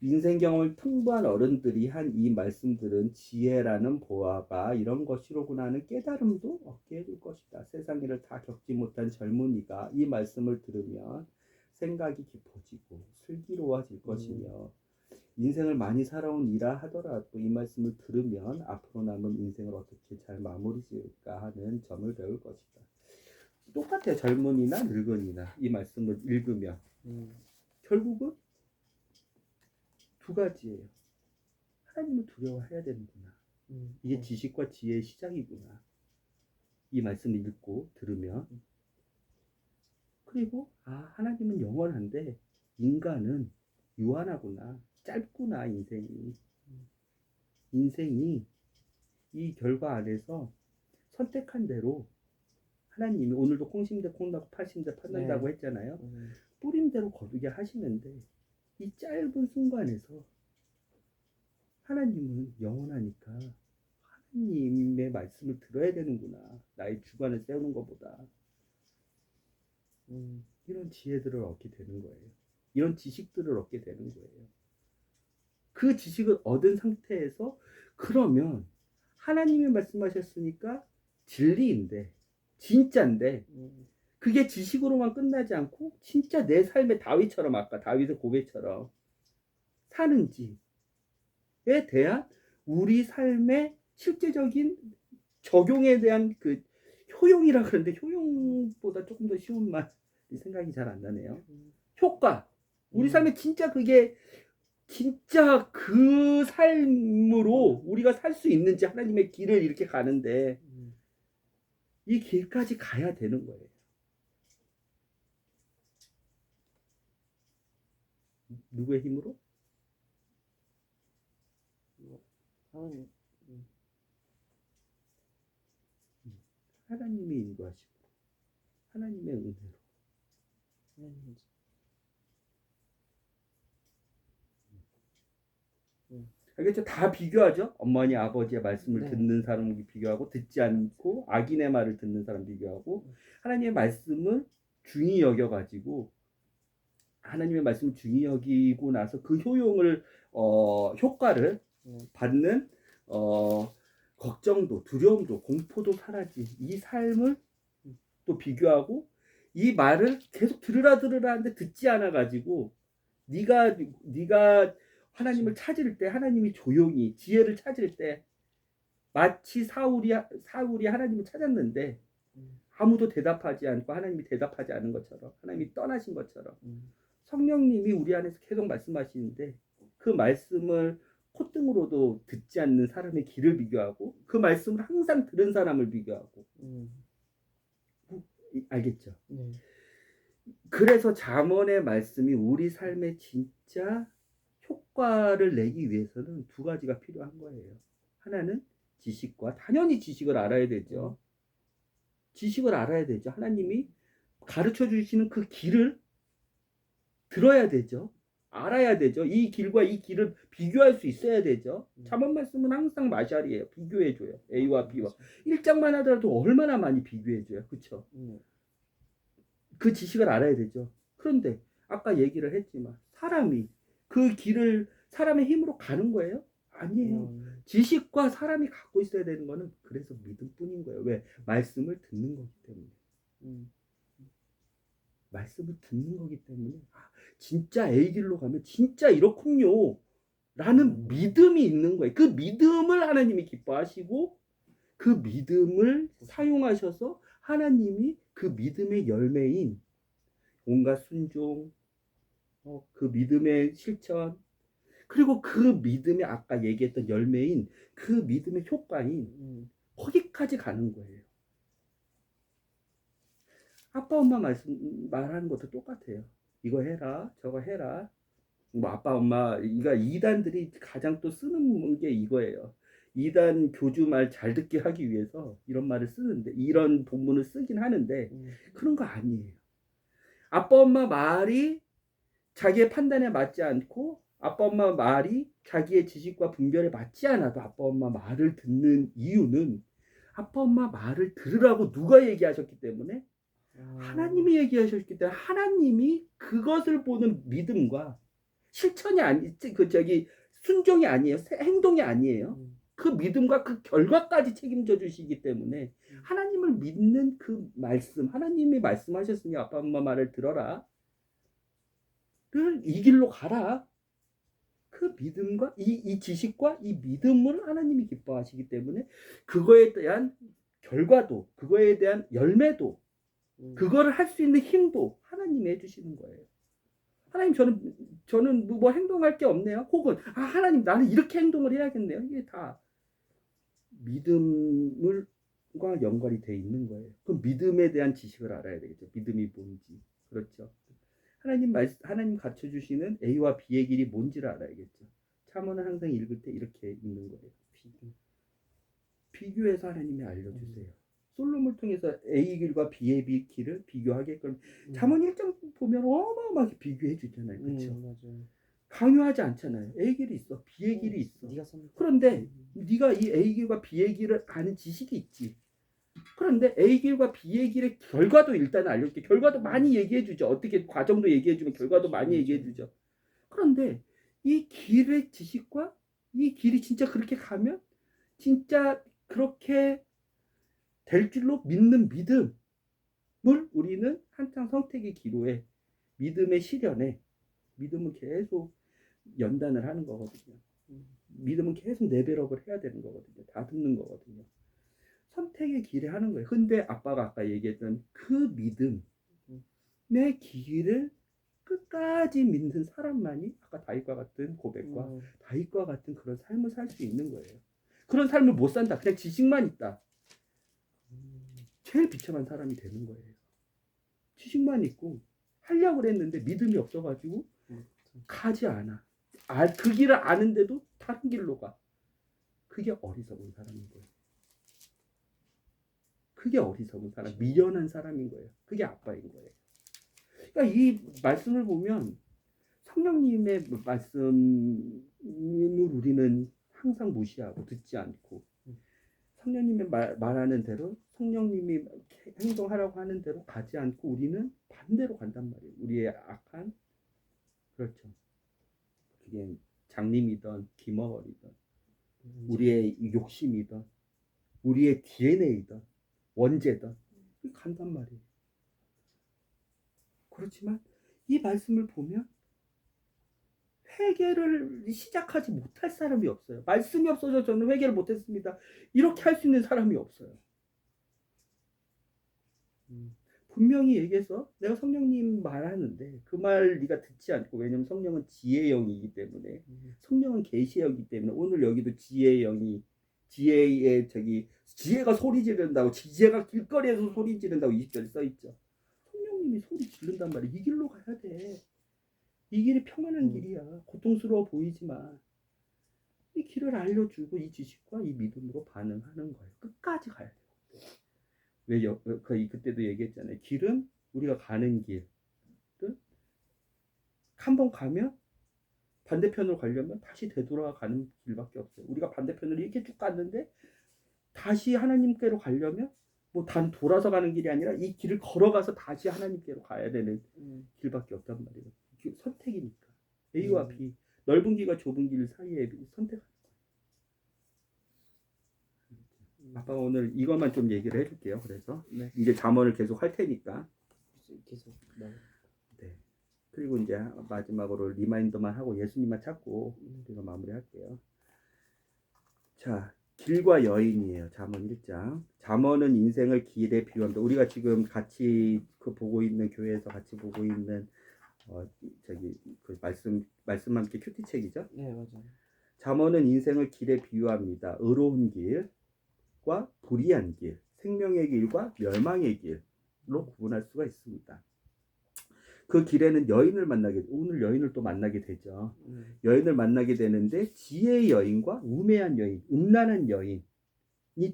인생 경험을 풍부한 어른들이 한 이 말씀들은 지혜라는 보화가 이런 것이로구나 하는 깨달음도 얻게 해줄 것이다. 세상 일을 다 겪지 못한 젊은이가 이 말씀을 들으면 생각이 깊어지고 슬기로워질 것이며 인생을 많이 살아온 이라 하더라도 이 말씀을 들으면 앞으로 남은 인생을 어떻게 잘 마무리 지을까 하는 점을 배울 것이다. 똑같아요. 젊은이나 늙은이나 이 말씀을 읽으면 결국은 두 가지예요. 하나님을 두려워해야 되는구나. 이게 지식과 지혜의 시작이구나. 이 말씀을 읽고 들으면 그리고 하나님은 영원한데 인간은 유한하구나. 짧구나. 인생이 이 결과 안에서 선택한 대로 하나님이 오늘도 콩심대 콩나고 팔심대 팥난다고 했잖아요. 뿌림대로 거두게 하시는데 이 짧은 순간에서 하나님은 영원하니까 하나님의 말씀을 들어야 되는구나. 나의 주관을 세우는 것보다 이런 지혜들을 얻게 되는 거예요. 이런 지식들을 얻게 되는 거예요. 그 지식을 얻은 상태에서 그러면 하나님이 말씀하셨으니까 진리인데 진짜인데 그게 지식으로만 끝나지 않고 진짜 내 삶의 다윗처럼 아까 다윗의 고백처럼 사는지에 대한 우리 삶의 실제적인 적용에 대한 그 효용이라 그러는데 효용보다 조금 더 쉬운 말이 생각이 잘 안 나네요. 효과. 우리 삶에 진짜 그게 진짜 그 삶으로 우리가 살 수 있는지 하나님의 길을 이렇게 가는데 이 길까지 가야 되는 거예요. 누구의 힘으로? 하나님. 하나님의 인도하심으로, 하나님의 은혜로. 하나님. 알겠죠? 다 비교하죠? 어머니, 아버지의 말씀을 네. 듣는 사람을 비교하고, 듣지 않고 악인의 말을 듣는 사람 비교하고, 하나님의 말씀을 중히 여겨가지고, 하나님의 말씀을 중히 여기고 나서 그 효용을 효과를 받는 걱정도, 두려움도, 공포도 사라진 이 삶을 또 비교하고, 이 말을 계속 들으라 하는데 듣지 않아 가지고 네가 하나님을 찾을 때, 하나님이 조용히 지혜를 찾을 때 마치 사울이 하나님을 찾았는데 아무도 대답하지 않고 하나님이 대답하지 않은 것처럼, 하나님이 떠나신 것처럼 성령님이 우리 안에서 계속 말씀하시는데 그 말씀을 콧등으로도 듣지 않는 사람의 길을 비교하고 그 말씀을 항상 들은 사람을 비교하고 알겠죠? 네. 그래서 잠언의 말씀이 우리 삶에 진짜 효과를 내기 위해서는 두 가지가 필요한 거예요. 하나는 지식과, 당연히 지식을 알아야 되죠. 지식을 알아야 되죠. 하나님이 가르쳐 주시는 그 길을 들어야 되죠. 알아야 되죠. 이 길과 이 길을 비교할 수 있어야 되죠. 잠언 말씀은 항상 마샬이에요. 비교해줘요. A와 B와. 1장만 하더라도 얼마나 많이 비교해줘요. 그렇죠? 그 지식을 알아야 되죠. 그런데 아까 얘기를 했지만 사람이 그 길을 사람의 힘으로 가는 거예요? 아니에요. 지식과 사람이 갖고 있어야 되는 거는 그래서 믿음뿐인 거예요. 왜? 말씀을 듣는 거기 때문에. 말씀을 듣는 거기 때문에 진짜 A 길로 가면 진짜 이렇군요 라는 믿음이 있는 거예요. 그 믿음을 하나님이 기뻐하시고 그 믿음을 사용하셔서 하나님이 그 믿음의 열매인 온갖 순종, 그 믿음의 실천, 그리고 그 믿음의 아까 얘기했던 열매인 그 믿음의 효과인 거기까지 가는 거예요. 아빠 엄마 말하는 것도 똑같아요. 이거 해라, 저거 해라. 뭐 아빠 엄마, 그러니까 이단들이 가장 또 쓰는 게 이거예요. 이단 교주 말 잘 듣게 하기 위해서 이런 말을 쓰는데, 이런 본문을 쓰긴 하는데 그런 거 아니에요. 아빠 엄마 말이 자기의 판단에 맞지 않고 아빠 엄마 말이 자기의 지식과 분별에 맞지 않아도 아빠 엄마 말을 듣는 이유는 아빠 엄마 말을 들으라고 누가 얘기하셨기 때문에, 하나님이 얘기하셨기 때문에 하나님이 그것을 보는 믿음과 실천이 순종이 아니에요. 행동이 아니에요. 그 믿음과 그 결과까지 책임져 주시기 때문에 하나님을 믿는 그 말씀, 하나님이 말씀하셨으니 아빠 엄마 말을 들어라, 이 길로 가라, 그 믿음과 이 지식과 이 믿음을 하나님이 기뻐하시기 때문에 그거에 대한 결과도, 그거에 대한 열매도, 그거를 할 수 있는 힘도 하나님이 해주시는 거예요. 하나님, 저는 뭐 행동할 게 없네요. 혹은 하나님, 나는 이렇게 행동을 해야겠네요. 이게 다 믿음과 연관이 돼 있는 거예요. 그 믿음에 대한 지식을 알아야 되겠죠. 믿음이 뭔지. 그렇죠. 하나님 갖춰 주시는 A와 B의 길이 뭔지를 알아야겠죠. 잠언은 항상 읽을 때 이렇게 읽는 거예요. 비교해서 하나님이 알려주세요. 솔로몬을 통해서 A 길과 B의 길을 비교하게끔 잠언 1장 보면 어마어마하게 비교해 주잖아요. 그렇죠? 강요하지 않잖아요. A 길이 있어, B의 길이 있어. 그런데 네가 이 A 길과 B의 길을 아는 지식이 있지. 그런데 A 길과 B의 길의 결과도 일단 알려줄게. 결과도 많이 얘기해 주죠. 어떻게 과정도 얘기해 주면 결과도 많이 얘기해 주죠. 그런데 이 길의 지식과 이 길이 진짜 그렇게 가면 진짜 그렇게 될 줄로 믿는 믿음을 우리는 한창 선택의 기로에, 믿음의 실현에, 믿음은 계속 연단을 하는 거거든요. 믿음은 계속 레벨업을 해야 되는 거거든요. 다듬는 거거든요. 선택의 길에 하는 거예요. 근데 아빠가 아까 얘기했던 그 믿음의 길을 끝까지 믿는 사람만이 아까 다윗과 같은 고백과 다윗과 같은 그런 삶을 살 수 있는 거예요. 그런 삶을 못 산다. 그냥 지식만 있다. 제일 비참한 사람이 되는 거예요. 지식만 있고 하려고 했는데 믿음이 없어가지고 가지 않아. 그 길을 아는데도 다른 길로 가. 그게 어리석은 사람인 거예요. 그게 어리석은 사람, 미련한 사람인 거예요. 그게 아빠인 거예요. 그러니까 이 말씀을 보면 성령님의 말씀을 우리는 항상 무시하고 듣지 않고 성령님이 말하는 대로 성령님이 행동하라고 하는 대로 가지 않고 우리는 반대로 간단 말이에요. 우리의 악한 그렇죠. 그게 장님이든 기머거리든 우리의 욕심이든 우리의 DNA든 원죄든 간단 말이에요. 그렇지만 이 말씀을 보면 회개를 시작하지 못할 사람이 없어요. 말씀이 없어서 저는 회개를 못했습니다. 이렇게 할 수 있는 사람이 없어요. 분명히 얘기해서 내가 성령님 말하는데 그 말 네가 듣지 않고 왜냐면 성령은 지혜의 영이기 때문에 성령은 계시의 영이기 때문에 오늘 여기도 지혜의 영이 지혜의 지혜가 소리 지른다고 지혜가 길거리에서 소리 지른다고 20절에 써있죠. 성령님이 소리 지른단 말이야. 이 길로 가야 돼. 이 길이 평안한 길이야. 고통스러워 보이지만 이 길을 알려주고 이 지식과 이 믿음으로 반응하는 거예요. 끝까지 가야 돼요. 왜 그때도 얘기했잖아요. 길은 우리가 가는 길은 한번 가면 반대편으로 가려면 다시 되돌아가는 길밖에 없어요. 우리가 반대편으로 이렇게 쭉 갔는데 다시 하나님께로 가려면 뭐 단 돌아서 가는 길이 아니라 이 길을 걸어가서 다시 하나님께로 가야 되는 길밖에 없단 말이에요. 선택이니까 A와 B 넓은 길과 좁은 길 사이에 선택하는 거예요. 아빠가 오늘 이것만 좀 얘기를 해줄게요. 그래서 이제 잠언을 계속 할 테니까 계속 네. 그리고 이제 마지막으로 리마인더만 하고 예수님만 찾고 우리가 마무리할게요. 자, 길과 여인이에요. 잠언 1장. 잠언은 인생을 길에 비유합니다. 우리가 지금 같이 보고 있는 교회에서 같이 보고 있는 그 말씀 함께 큐티책이죠. 네 맞아요. 잠언은 인생을 길에 비유합니다. 의로운 길과 불의한 길, 생명의 길과 멸망의 길로 구분할 수가 있습니다. 그 길에는 여인을 오늘 여인을 또 만나게 되죠. 여인을 만나게 되는데 지혜의 여인과 우매한 여인, 음란한 여인이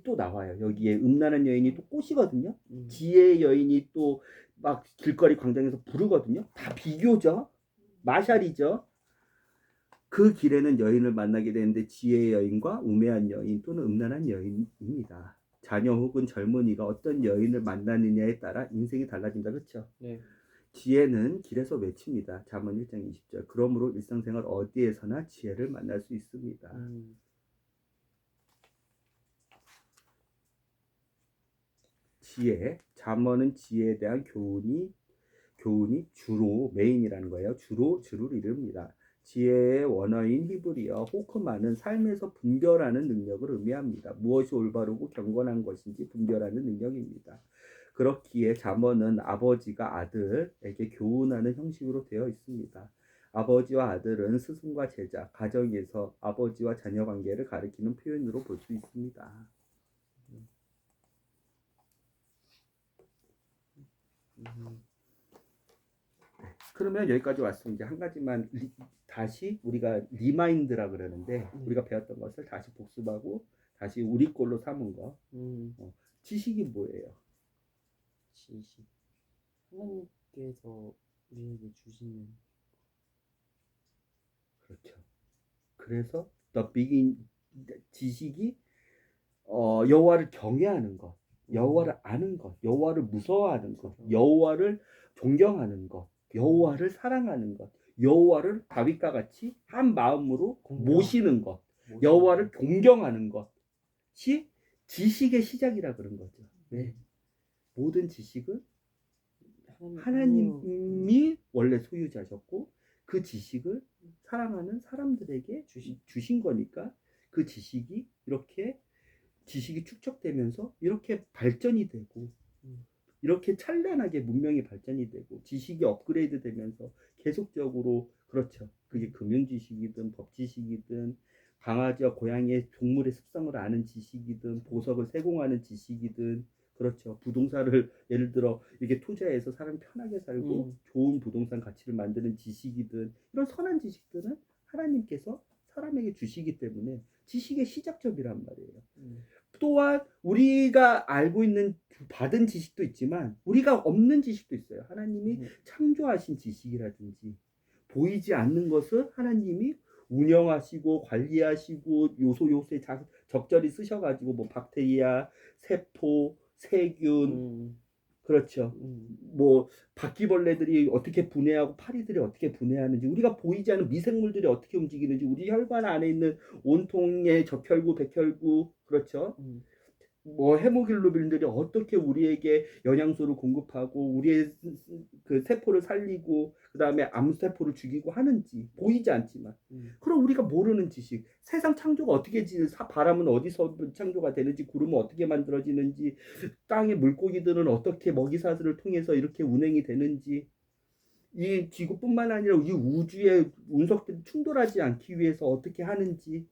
또 나와요. 여기에 음란한 여인이 또 꽃이거든요. 지혜의 여인이 또 막 길거리 광장에서 부르거든요. 다 비교죠. 마샬이죠. 그 길에는 여인을 만나게 되는데 지혜의 여인과 우매한 여인 또는 음란한 여인입니다. 자녀 혹은 젊은이가 어떤 여인을 만나느냐에 따라 인생이 달라진다. 그렇죠? 네. 지혜는 길에서 외칩니다. 잠언 1장 20절. 그러므로 일상생활 어디에서나 지혜를 만날 수 있습니다. 지혜, 잠언은 지혜에 대한 교훈이 주로 메인이라는 거예요. 주를 이룹니다. 지혜의 원어인 히브리어 호크마는 삶에서 분별하는 능력을 의미합니다. 무엇이 올바르고 경건한 것인지 분별하는 능력입니다. 그렇기에 잠언은 아버지가 아들에게 교훈하는 형식으로 되어 있습니다. 아버지와 아들은 스승과 제자, 가정에서 아버지와 자녀 관계를 가리키는 표현으로 볼 수 있습니다. 그러면 여기까지 왔으면 이제 한 가지만 다시 우리가 리마인드라 그러는데 우리가 배웠던 것을 다시 복습하고 다시 우리 걸로 삼은 거. 지식이 뭐예요? 지식. 하나님께서 우리에게 주시는. 그렇죠. 그래서 지식이 여호와를 경외하는 것, 여호와를 아는 것, 여호와를 무서워하는 것, 여호와를 존경하는 것, 여호와를 사랑하는 것, 여호와를 다윗과 같이 한 마음으로 모시는 것, 여호와를 존경하는 것이 지식의 시작이라 그런 거죠. 네. 모든 지식은 하나님이 원래 소유자셨고 그 지식을 사랑하는 사람들에게 주신 거니까 그 지식이 이렇게 지식이 축적되면서 이렇게 발전이 되고 이렇게 찬란하게 문명이 발전이 되고 지식이 업그레이드 되면서 계속적으로 그렇죠. 그게 금융 지식이든 법 지식이든 강아지와 고양이의 동물의 습성을 아는 지식이든 보석을 세공하는 지식이든 그렇죠. 부동산을 예를 들어 이렇게 투자해서 사람이 편하게 살고 좋은 부동산 가치를 만드는 지식이든 이런 선한 지식들은 하나님께서 사람에게 주시기 때문에 지식의 시작점이란 말이에요. 또한 우리가 알고 있는 받은 지식도 있지만 우리가 없는 지식도 있어요. 하나님이 창조하신 지식이라든지 보이지 않는 것을 하나님이 운영하시고 관리하시고 요소 요소에 적절히 쓰셔가지고 뭐 박테리아, 세포, 세균 그렇죠. 뭐 바퀴벌레들이 어떻게 분해하고 파리들이 어떻게 분해하는지 우리가 보이지 않는 미생물들이 어떻게 움직이는지 우리 혈관 안에 있는 온통의 적혈구, 백혈구 그렇죠. 뭐 헤모글로빈들이 어떻게 우리에게 영양소를 공급하고 우리의 그 세포를 살리고 그다음에 암세포를 죽이고 하는지 보이지 않지만 그럼 우리가 모르는 지식 세상 창조가 어떻게 바람은 어디서 창조가 되는지 구름은 어떻게 만들어지는지 땅의 물고기들은 어떻게 먹이사슬을 통해서 이렇게 운행이 되는지 이 지구뿐만 아니라 이 우주의 운석들이 충돌하지 않기 위해서 어떻게 하는지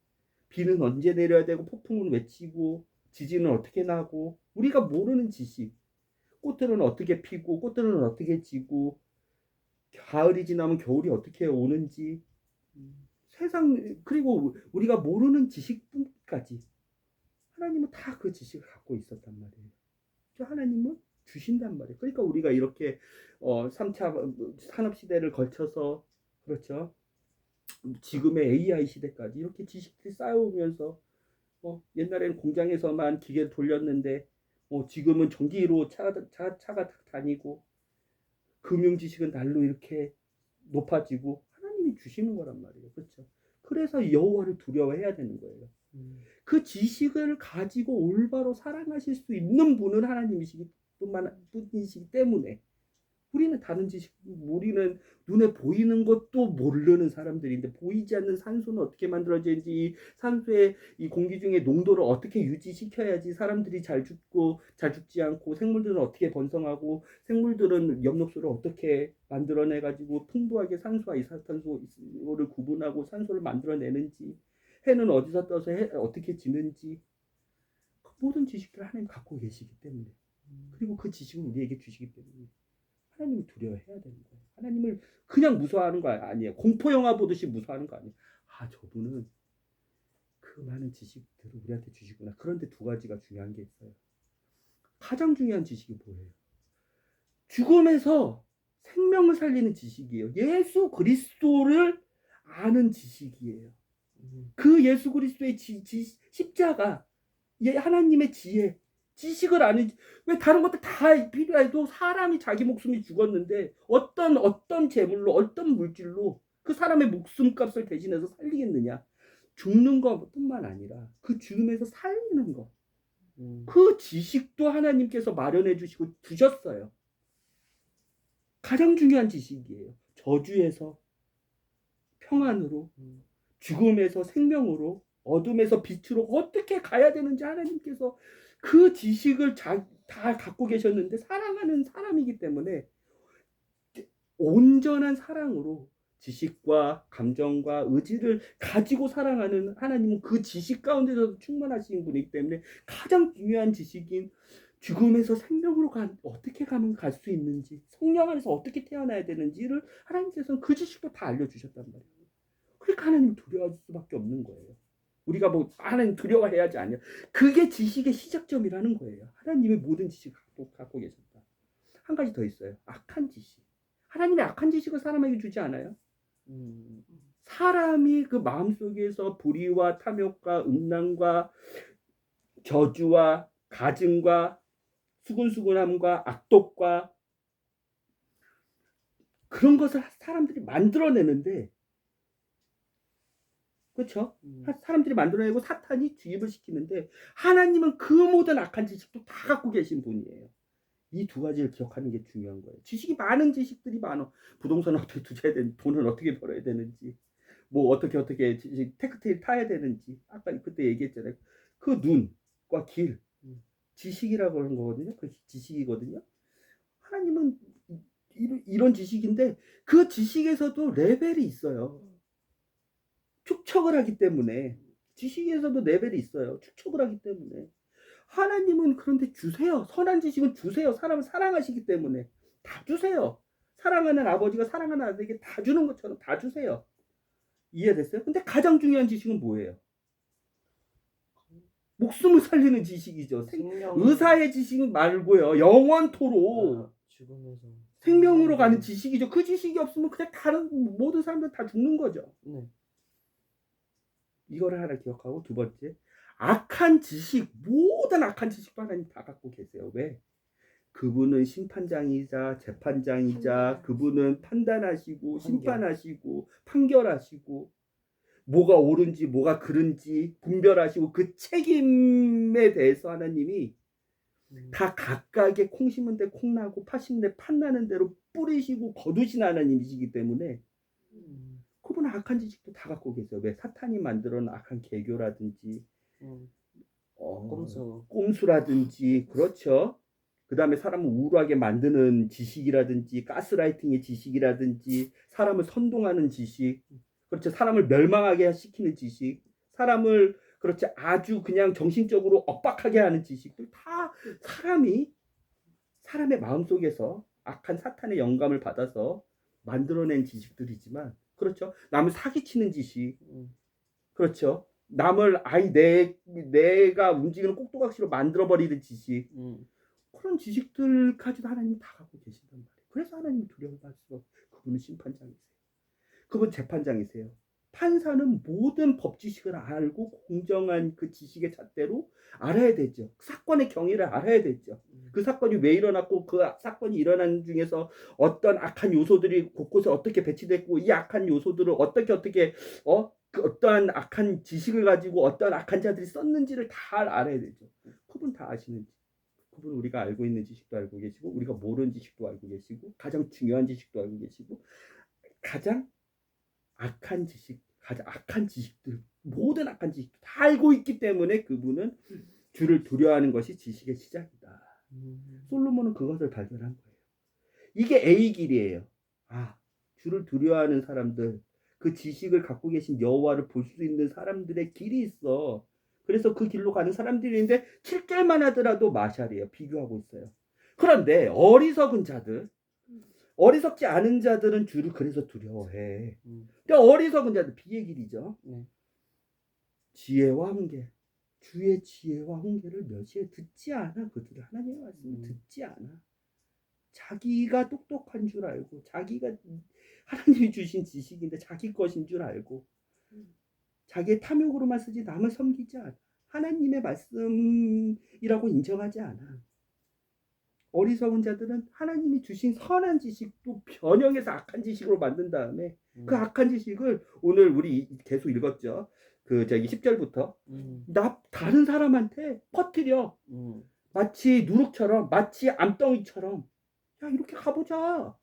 비는 언제 내려야 되고 폭풍은 외치고 지진은 어떻게 나고 우리가 모르는 지식 꽃들은 어떻게 피고 꽃들은 어떻게 지고 가을이 지나면 겨울이 어떻게 오는지 세상 그리고 우리가 모르는 지식까지 하나님은 다 그 지식을 갖고 있었단 말이에요. 하나님은 주신단 말이에요. 그러니까 우리가 이렇게 3차 산업시대를 걸쳐서 그렇죠. 지금의 AI 시대까지 이렇게 지식들이 쌓여오면서 옛날에는 공장에서만 기계를 돌렸는데 지금은 전기로 차가 다니고 금융 지식은 날로 이렇게 높아지고 하나님이 주시는 거란 말이에요. 그렇죠? 그래서 여호와를 두려워해야 되는 거예요. 그 지식을 가지고 올바로 사랑하실 수 있는 분은 하나님이시기 때문에 우리는 다른 지식, 우리는 눈에 보이는 것도 모르는 사람들인데 보이지 않는 산소는 어떻게 만들어지는지 산소의 이 공기 중에 농도를 어떻게 유지시켜야지 사람들이 잘 죽고 잘 죽지 않고 생물들은 어떻게 번성하고 생물들은 엽록소를 어떻게 만들어내가지고 풍부하게 산소와 이산탄소를 구분하고 산소를 만들어내는지 해는 어디서 떠서 어떻게 지는지 그 모든 지식들을 하나님 갖고 계시기 때문에 그리고 그 지식을 우리에게 주시기 때문에 하나님을 두려워해야 되는 거예요. 하나님을 그냥 무서워하는 거 아니에요. 공포 영화 보듯이 무서워하는 거 아니에요. 저분은 그 많은 지식들을 우리한테 주시구나. 그런데 두 가지가 중요한 게 있어요. 가장 중요한 지식이 뭐예요? 죽음에서 생명을 살리는 지식이에요. 예수 그리스도를 아는 지식이에요. 그 예수 그리스도의 십자가, 하나님의 지혜, 지식을 아는 왜 다른 것들 다 필요해도 사람이 자기 목숨이 죽었는데 어떤 재물로 어떤 물질로 그 사람의 목숨값을 대신해서 살리겠느냐? 죽는 것뿐만 아니라 그 죽음에서 살리는 것, 그 지식도 하나님께서 마련해 주시고 주셨어요. 가장 중요한 지식이에요. 저주에서 평안으로, 죽음에서 생명으로, 어둠에서 빛으로 어떻게 가야 되는지 하나님께서 그 지식을 다 갖고 계셨는데 사랑하는 사람이기 때문에 온전한 사랑으로 지식과 감정과 의지를 가지고 사랑하는 하나님은 그 지식 가운데서도 충만하신 분이기 때문에 가장 중요한 지식인 죽음에서 생명으로 어떻게 가면 갈 수 있는지 성령 안에서 어떻게 태어나야 되는지를 하나님께서는 그 지식도 다 알려주셨단 말이에요. 그러니까 하나님 두려워할 수밖에 없는 거예요. 우리가 뭐 하나님 두려워해야지 아니야. 그게 지식의 시작점이라는 거예요. 하나님의 모든 지식을 갖고 계셨다. 한 가지 더 있어요. 악한 지식. 하나님의 악한 지식을 사람에게 주지 않아요. 사람이 그 마음속에서 불의와 탐욕과 음란과 저주와 가증과 수근수근함과 악독과 그런 것을 사람들이 만들어내는데 그렇죠? 사람들이 만들어내고 사탄이 주입을 시키는데 하나님은 그 모든 악한 지식도 다 갖고 계신 분이에요. 이 두 가지를 기억하는 게 중요한 거예요. 지식이 많은 지식들이 많아. 부동산을 어떻게 투자해야 되는지, 돈을 어떻게 벌어야 되는지, 뭐 어떻게 테크트리 타야 되는지 아까 그때 얘기했잖아요. 그 눈, 길, 음. 지식이라고 하는 거거든요. 그 지식이거든요. 하나님은 이런 지식인데 그 지식에서도 레벨이 있어요. 축척을 하기 때문에 지식에서도 레벨이 있어요. 축척을 하기 때문에 하나님은 그런데 주세요. 선한 지식은 주세요. 사람을 사랑하시기 때문에 다 주세요. 사랑하는 아버지가 사랑하는 아들에게 다 주는 것처럼 다 주세요. 이해됐어요? 근데 가장 중요한 지식은 뭐예요? 목숨을 살리는 지식이죠. 의사의 지식은 말고요. 영원토록 죽으면서 생명으로 가는 지식이죠. 그 지식이 없으면 그냥 다른 모든 사람들 다 죽는 거죠. 네. 이거를 하나 기억하고, 두 번째, 악한 지식, 모든 악한 지식도 하나님 다 갖고 계세요. 왜? 그분은 심판장이자 재판장이자 그분은 판단하시고 심판하시고 판결하시고 뭐가 옳은지 뭐가 그른지 분별하시고 그 책임에 대해서 하나님이 다 각각의 콩 심은 데 콩 나고 팥 심은 데 팥 나는 대로 뿌리시고 거두신 하나님이시기 때문에 그분은 악한 지식도 다 갖고 계세요. 왜? 사탄이 만들어 놓은 악한 개교라든지 꼼수라든지 그렇죠. 그 다음에 사람을 우울하게 만드는 지식이라든지 가스라이팅의 지식이라든지 사람을 선동하는 지식, 그렇죠. 사람을 멸망하게 시키는 지식, 사람을 그렇지 아주 그냥 정신적으로 엇박하게 하는 지식들 다 사람의 마음속에서 악한 사탄의 영감을 받아서 만들어낸 지식들이지만, 그렇죠. 남을 사기치는 지식, 그렇죠. 남을 내가 움직이는 꼭두각시로 만들어버리는 지식, 그런 지식들까지도 하나님이 다 갖고 계신단 말이에요. 그래서 하나님이 두려워할수록 그분은 심판장이세요. 그분 재판장이세요. 판사는 모든 법 지식을 알고 공정한 그 지식의 잣대로 알아야 되죠. 사건의 경위를 알아야 되죠. 그 사건이 왜 일어났고 그 사건이 일어난 중에서 어떤 악한 요소들이 곳곳에 어떻게 배치됐고 이 악한 요소들을 어떻게 그 어떠한 악한 지식을 가지고 어떤 악한 자들이 썼는지를 다 알아야 되죠. 그분 다 아시는지. 그분 우리가 알고 있는 지식도 알고 계시고 우리가 모르는 지식도 알고 계시고 가장 중요한 지식도 알고 계시고 가장 악한 지식들, 모든 악한 지식도 다 알고 있기 때문에 그분은 주를 두려워하는 것이 지식의 시작이다. 솔로몬은 그것을 발견한 거예요. 이게 A의 길이에요. 주를 두려워하는 사람들, 그 지식을 갖고 계신 여호와를 볼 수 있는 사람들의 길이 있어. 그래서 그 길로 가는 사람들인데 7개월만 하더라도 마샬이에요. 비교하고 있어요. 그런데 어리석지 않은 자들은 주를 그래서 두려워해. 근데 어리석은 자들, 비의 길이죠. 지혜와 훈계, 주의 지혜와 훈계를 멸시해 듣지 않아. 그들은 하나님의 말씀을 듣지 않아. 자기가 똑똑한 줄 알고 자기가 하나님이 주신 지식인데 자기 것인 줄 알고 자기의 탐욕으로만 쓰지 남을 섬기지 않아. 하나님의 말씀이라고 인정하지 않아. 어리석은 자들은 하나님이 주신 선한 지식도 변형해서 악한 지식으로 만든 다음에 그 악한 지식을 오늘 우리 계속 읽었죠. 그 저기 10절부터 다른 사람한테 퍼뜨려. 마치 누룩처럼, 마치 암덩이처럼. 야, 이렇게 가보자.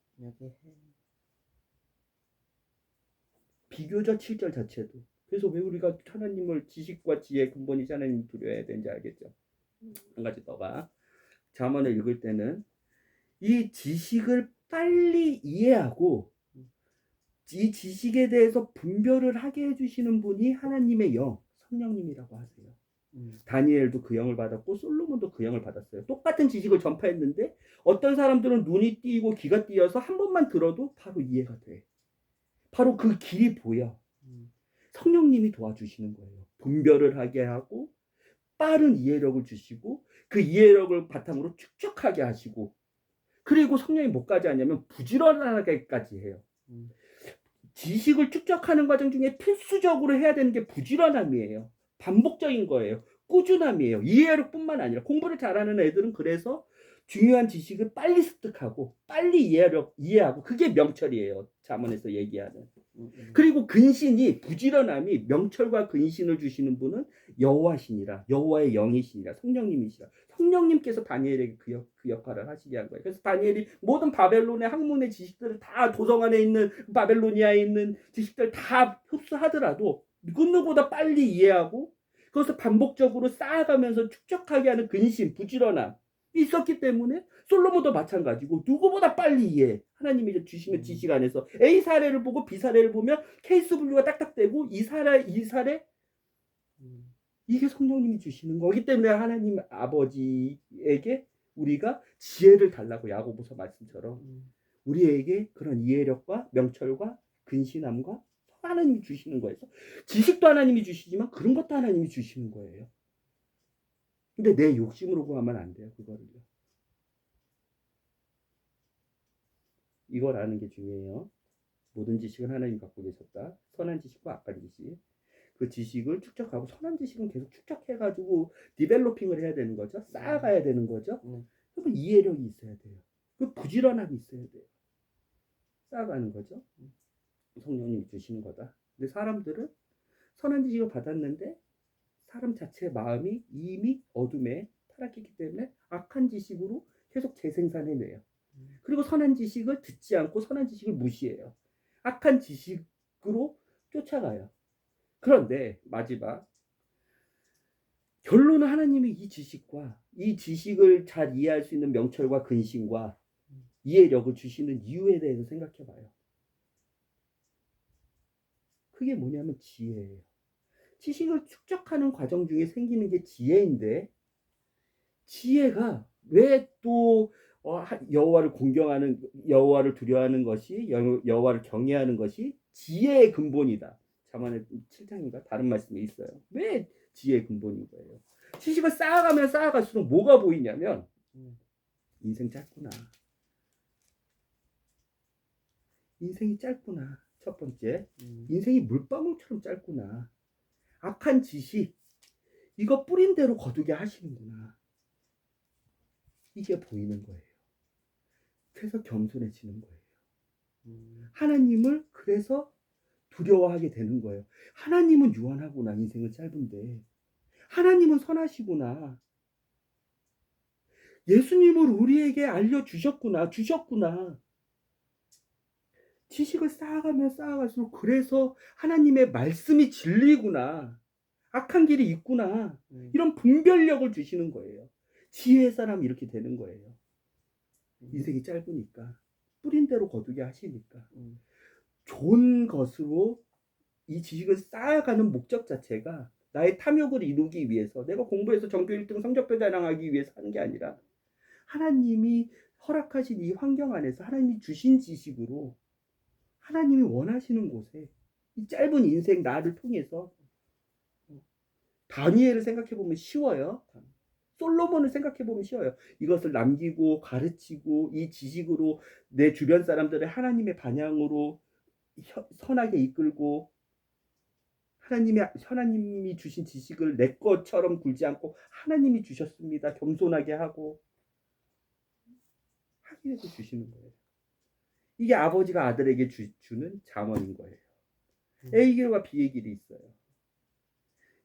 비교적 7절 자체도. 그래서 왜 우리가 하나님을 지식과 지혜 근본이신 하나님 두려워해야 되는지 알겠죠? 한 가지 더가. 잠언을 읽을 때는 이 지식을 빨리 이해하고 이 지식에 대해서 분별을 하게 해주시는 분이 하나님의 영, 성령님이라고 하세요. 다니엘도 그 영을 받았고 솔로몬도 그 영을 받았어요. 똑같은 지식을 전파했는데 어떤 사람들은 눈이 띄고 귀가 띄어서 한 번만 들어도 바로 이해가 돼. 바로 그 길이 보여. 성령님이 도와주시는 거예요. 분별을 하게 하고 빠른 이해력을 주시고 그 이해력을 바탕으로 축적하게 하시고, 그리고 성령이 뭐까지 하냐면 부지런하게까지 해요. 지식을 축적하는 과정 중에 필수적으로 해야 되는 게 부지런함이에요. 반복적인 거예요. 꾸준함이에요. 이해력뿐만 아니라 공부를 잘하는 애들은 그래서 중요한 지식을 빨리 습득하고 빨리 이해하고 그게 명철이에요. 잠언에서 얘기하는. 그리고 근신이, 부지런함이, 명철과 근신을 주시는 분은 여호와시니라, 여호와의 영이시니라, 성령님이시라. 성령님께서 다니엘에게 그 역할을 하시게 한 거예요. 그래서 다니엘이 모든 바벨론의 학문의 지식들을 다 도성 안에 있는 바벨로니아에 있는 지식들 다 흡수하더라도 그 누구보다 빨리 이해하고 그것을 반복적으로 쌓아가면서 축적하게 하는 근심, 부지런함 있었기 때문에 솔로몬도 마찬가지고 누구보다 빨리 이해. 하나님이 주시는 지식 안에서 A 사례를 보고 B 사례를 보면 케이스 분류가 딱딱되고 이 사례 이게 성령님이 주시는 거기 때문에 하나님 아버지에게 우리가 지혜를 달라고 야고보서 말씀처럼 우리에게 그런 이해력과 명철과 근신함과 하나님이 주시는 거예요. 지식도 하나님이 주시지만 그런 것도 하나님이 주시는 거예요. 근데 내 욕심으로 구하면 안 돼요. 그거를요. 이걸 아는 게 중요해요. 모든 지식은 하나님이 갖고 계셨다. 선한 지식과 악한 지식. 그 지식을 축적하고 선한 지식은 계속 축적해가지고 디벨로핑을 해야 되는 거죠. 쌓아가야 되는 거죠. 그럼 이해력이 있어야 돼요. 그 부지런함이 있어야 돼요. 쌓아가는 거죠. 성령님이 주시는 거다. 근데 사람들은 선한 지식을 받았는데 사람 자체의 마음이 이미 어둠에 타락했기 때문에 악한 지식으로 계속 재생산해내요. 그리고 선한 지식을 듣지 않고 선한 지식을 무시해요. 악한 지식으로 쫓아가요. 그런데 마지막 결론은 하나님이 이 지식과 이 지식을 잘 이해할 수 있는 명철과 근신과 이해력을 주시는 이유에 대해서 생각해 봐요. 그게 뭐냐면 지혜예요. 지식을 축적하는 과정 중에 생기는 게 지혜인데 지혜가 왜 또 여호와를 공경하는 여호와를 두려워하는 것이 여호와를 경외하는 것이 지혜의 근본이다. 잠언의 7장인가 다른 말씀이 있어요. 왜 지혜의 근본인 거예요? 지식을 쌓아가면 쌓아갈수록 뭐가 보이냐면 인생 짧구나. 인생이 짧구나. 첫 번째, 인생이 물방울처럼 짧구나. 악한 지식, 이거 뿌린 대로 거두게 하시는구나. 이게 보이는 거예요. 그래서 겸손해지는 거예요. 하나님을 그래서 두려워하게 되는 거예요. 하나님은 유한하구나. 인생은 짧은데. 하나님은 선하시구나. 예수님을 우리에게 알려주셨구나. 주셨구나. 지식을 쌓아가면 쌓아갈수록 그래서 하나님의 말씀이 진리구나. 악한 길이 있구나. 이런 분별력을 주시는 거예요. 지혜의 사람이 이렇게 되는 거예요. 인생이 짧으니까. 뿌린 대로 거두게 하시니까. 좋은 것으로 이 지식을 쌓아가는 목적 자체가 나의 탐욕을 이루기 위해서 내가 공부해서 전교 1등 성적표 자랑하기 위해서 하는 게 아니라 하나님이 허락하신 이 환경 안에서 하나님이 주신 지식으로 하나님이 원하시는 곳에 이 짧은 인생 나를 통해서 다니엘을 생각해보면 쉬워요. 솔로몬을 생각해보면 쉬워요. 이것을 남기고 가르치고 이 지식으로 내 주변 사람들을 하나님의 반향으로 선하게 이끌고 하나님이 주신 지식을 내 것처럼 굴지 않고 하나님이 주셨습니다. 겸손하게 하고 하기 위해서 주시는 거예요. 이게 아버지가 아들에게 주는 잠언인 거예요. A의 길과 B의 길이 있어요.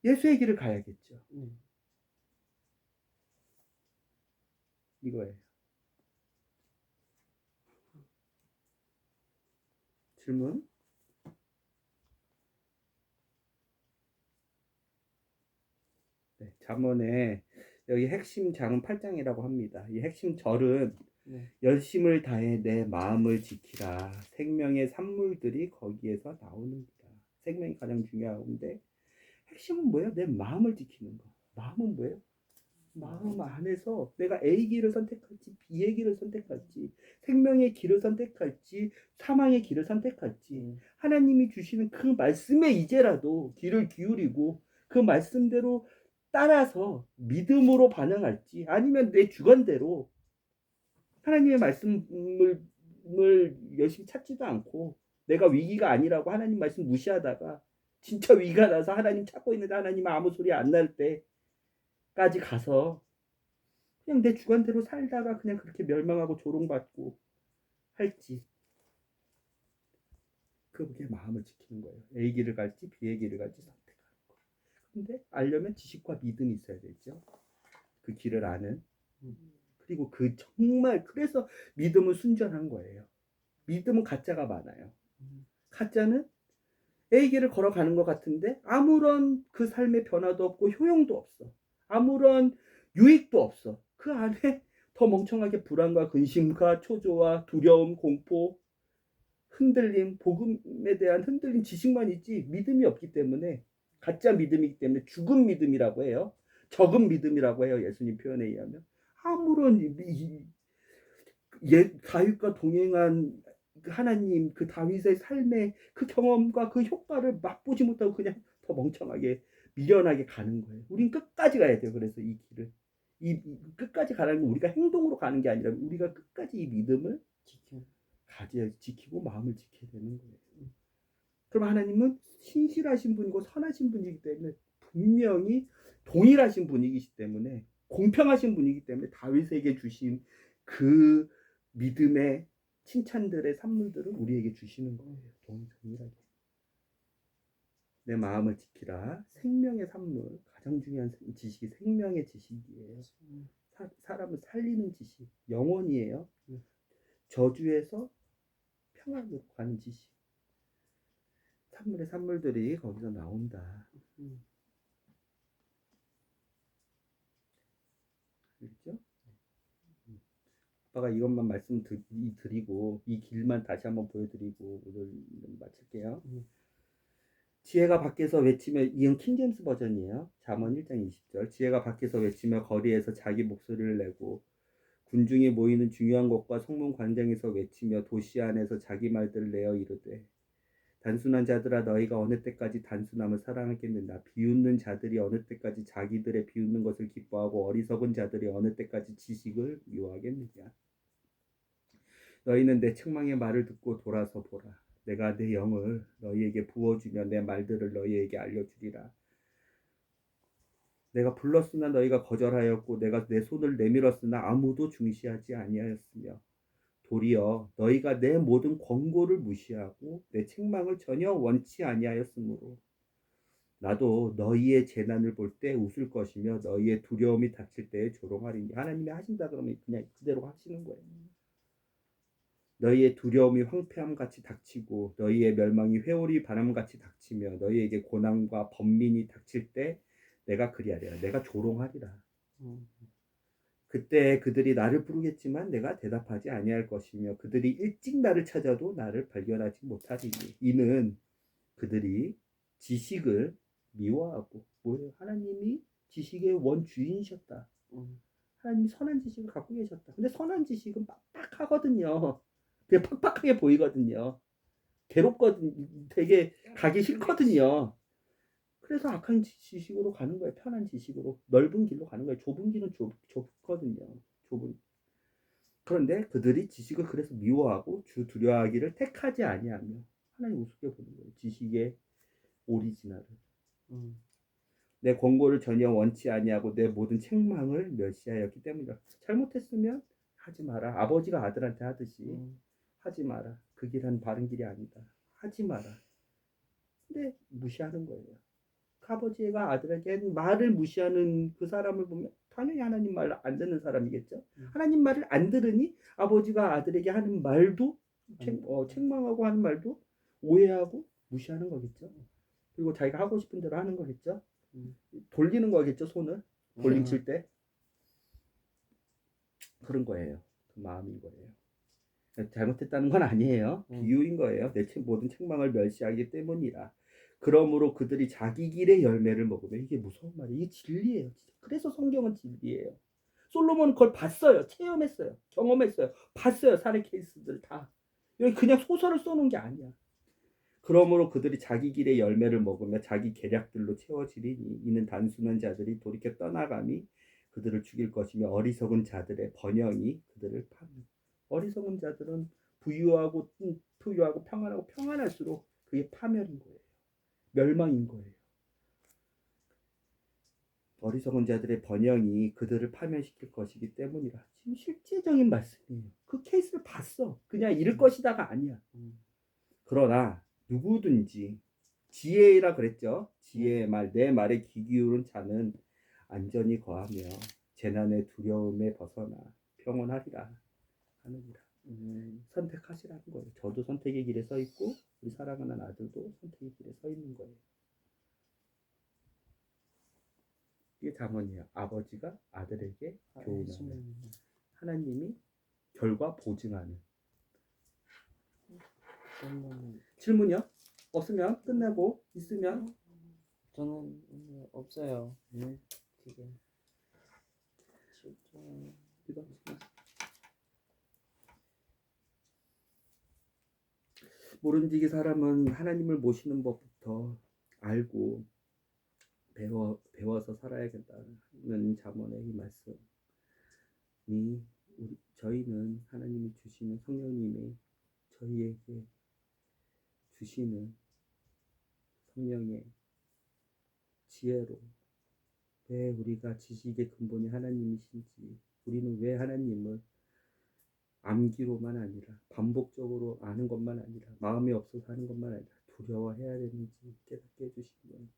예수의 길을 가야겠죠. 이거예요. 질문? 네, 잠언에 여기 핵심 장은 8장이라고 합니다. 이 핵심 절은 열심을 다해 내 마음을 지키라. 생명의 산물들이 거기에서 나오는구나. 생명이 가장 중요한데 핵심은 뭐예요? 내 마음을 지키는 거. 마음은 뭐예요? 마음 안에서 내가 A 길을 선택할지 B의 길을 선택할지 생명의 길을 선택할지 사망의 길을 선택할지 하나님이 주시는 그 말씀에 이제라도 귀를 기울이고 그 말씀대로 따라서 믿음으로 반응할지 아니면 내 주관대로 하나님의 말씀을 열심히 찾지도 않고 내가 위기가 아니라고 하나님 말씀 무시하다가 진짜 위기가 나서 하나님 찾고 있는데 하나님 아무 소리 안 날 때까지 가서 그냥 내 주관대로 살다가 그냥 그렇게 멸망하고 조롱받고 할지 그게 마음을 지키는 거예요. A 길을 갈지 B의 길을 갈지 선택하는 거. 근데 알려면 지식과 믿음이 있어야 되죠. 그 길을 아는. 그리고 그 정말 그래서 믿음은 순전한 거예요. 믿음은 가짜가 많아요. 가짜는 A의 길을 걸어가는 것 같은데 아무런 그 삶의 변화도 없고 효용도 없어. 아무런 유익도 없어. 그 안에 더 멍청하게 불안과 근심과 초조와 두려움, 공포, 흔들림, 복음에 대한 흔들림, 지식만 있지 믿음이 없기 때문에, 가짜 믿음이기 때문에 죽은 믿음이라고 해요. 적은 믿음이라고 해요. 예수님 표현에 의하면. 아무런 다윗과 동행한 그 하나님, 그 다윗의 삶의 그 경험과 그 효과를 맛보지 못하고 그냥 더 멍청하게 미련하게 가는 거예요. 우린 끝까지 가야 돼요. 그래서 이 길을 끝까지 가라는 건 우리가 행동으로 가는 게 아니라 우리가 끝까지 이 믿음을 지키고 마음을 지켜야 되는 거예요. 그럼 하나님은 신실하신 분이고 선하신 분이기 때문에, 분명히 동일하신 분이기 때문에, 공평하신 분이기 때문에 다윗에게 주신 그 믿음의 칭찬들의 산물들을 우리에게 주시는 거예요. 동일하게. 내 마음을 지키라. 생명의 산물. 가장 중요한 지식이 생명의 지식이에요. 사람을 살리는 지식. 영혼이에요. 저주에서 평안으로 가는 지식. 산물의 산물들이 거기서 나온다. 그렇죠? 아빠가 이것만 말씀드리고 이 길만 다시 한번 보여드리고 오늘 마칠게요. 지혜가 밖에서 외치며, 이건 킹제임스 버전이에요. 잠언 1장 20절. 지혜가 밖에서 외치며 거리에서 자기 목소리를 내고 군중이 모이는 중요한 곳과 성문 광장에서 외치며 도시 안에서 자기 말들을 내어 이르되, 단순한 자들아 너희가 어느 때까지 단순함을 사랑하겠느냐. 비웃는 자들이 어느 때까지 자기들의 비웃는 것을 기뻐하고 어리석은 자들이 어느 때까지 지식을 미워하겠느냐. 너희는 내 책망의 말을 듣고 돌아서 보라. 내가 내 영을 너희에게 부어주며 내 말들을 너희에게 알려주리라. 내가 불렀으나 너희가 거절하였고 내가 내 손을 내밀었으나 아무도 중시하지 아니하였으며, 도리어 너희가 내 모든 권고를 무시하고 내 책망을 전혀 원치 아니하였으므로 나도 너희의 재난을 볼 때 웃을 것이며 너희의 두려움이 닥칠 때에 조롱하리니. 하나님이 하신다 그러면 그냥 그대로 하시는 거예요. 너희의 두려움이 황폐함같이 닥치고 너희의 멸망이 회오리 바람같이 닥치며 너희에게 고난과 번민이 닥칠 때 내가 그리하리라. 내가 조롱하리라. 그때 그들이 나를 부르겠지만 내가 대답하지 아니할 것이며 그들이 일찍 나를 찾아도 나를 발견하지 못하리니. 이는 그들이 지식을 미워하고, 뭐예요? 하나님이 지식의 원주인이셨다. 하나님이 선한 지식을 갖고 계셨다. 근데 선한 지식은 빡빡하거든요. 되게 팍팍하게 보이거든요. 괴롭거든. 되게 가기 싫거든요. 그래서 악한 지식으로 가는 거예요. 편한 지식으로. 넓은 길로 가는 거예요. 좁은 길은 좁거든요. 좁은. 그런데 그들이 지식을 그래서 미워하고 주 두려워하기를 택하지 아니하며 하나님 우습게 보는 거예요. 지식의 오리지널을. 내 권고를 전혀 원치 아니하고 내 모든 책망을 멸시하였기 때문이다. 잘못했으면 하지 마라. 아버지가 아들한테 하듯이 하지 마라. 그 길은 바른 길이 아니다. 하지 마라. 근데 무시하는 거예요. 그 아버지가 아들에게 말을 무시하는 그 사람을 보면 당연히 하나님 말을 안 듣는 사람이겠죠. 하나님 말을 안 들으니 아버지가 아들에게 하는 말도 책망하고 하는 말도 오해하고 무시하는 거겠죠. 그리고 자기가 하고 싶은 대로 하는 거겠죠. 돌리는 거겠죠. 손을 볼링 칠 때. 그런 거예요. 그 마음인 거예요. 잘못했다는 건 아니에요. 비유인 거예요. 내 모든 책망을 멸시하기 때문이라. 그러므로 그들이 자기 길의 열매를 먹으면. 이게 무서운 말이에요. 이게 진리예요. 그래서 성경은 진리예요. 솔로몬은 그걸 봤어요. 체험했어요. 경험했어요. 봤어요. 사례 케이스들 다. 여기 그냥 소설을 써놓은 게 아니야. 그러므로 그들이 자기 길의 열매를 먹으며 자기 계략들로 채워지리니. 이는 단순한 자들이 돌이켜 떠나감이 그들을 죽일 것이며 어리석은 자들의 번영이 그들을 파멸. 어리석은 자들은 부유하고 평안하고 평안할수록 그게 파멸인 거예요. 멸망인 거예요. 어리석은 자들의 번영이 그들을 파멸시킬 것이기 때문이라. 지금 실제적인 말씀이에요. 그 케이스를 봤어. 그냥 이럴 것이다가 아니야. 그러나 누구든지 지혜라 그랬죠. 지혜의 말, 내 말에 귀 기울은 자는 안전히 거하며 재난의 두려움에 벗어나 평온하리라 하느니라. 선택하시라는 거예요. 저도 선택의 길에 서 있고 우리 사랑하는 아들도 선택의 길에 서 있는 거예요. 이게 잠언이에요. 아버지가 아들에게 교훈하는, 하나님이 결과 보증하는. 저는 질문이요? 없으면 끝내고, 있으면 저는 없어요. 네. 그게 실존 이거 모른지기 사람은 하나님을 모시는 법부터 알고 배워서 살아야겠다는 잠언의 이 말씀이 저희는 하나님이 주시는 성령님이 저희에게 주시는 성령의 지혜로 왜 우리가 지식의 근본이 하나님이신지, 우리는 왜 하나님을 암기로만 아니라 반복적으로 아는 것만 아니라 마음이 없어서 하는 것만 아니라 두려워해야 되는지 깨닫게 해주시면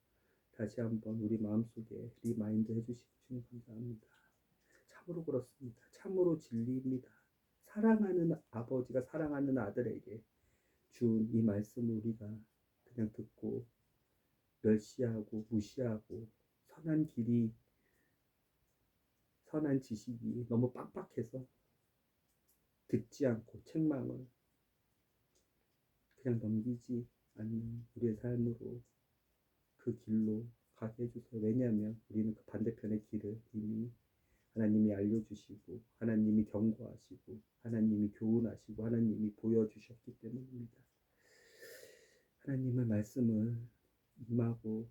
다시 한번 우리 마음속에 리마인드 해주시고 주님 감사합니다. 참으로 그렇습니다. 참으로 진리입니다. 사랑하는 아버지가 사랑하는 아들에게 준 이 말씀을 우리가 그냥 듣고 멸시하고 무시하고 선한 지식이 너무 빡빡해서 듣지 않고 책망을 그냥 넘기지 않는 우리의 삶으로 그 길로 가게 해주세요. 왜냐하면 우리는 그 반대편의 길을 이미 하나님이 알려주시고 하나님이 경고하시고 하나님이 교훈하시고 하나님이 보여주셨기 때문입니다. 하나님의 말씀을 임하고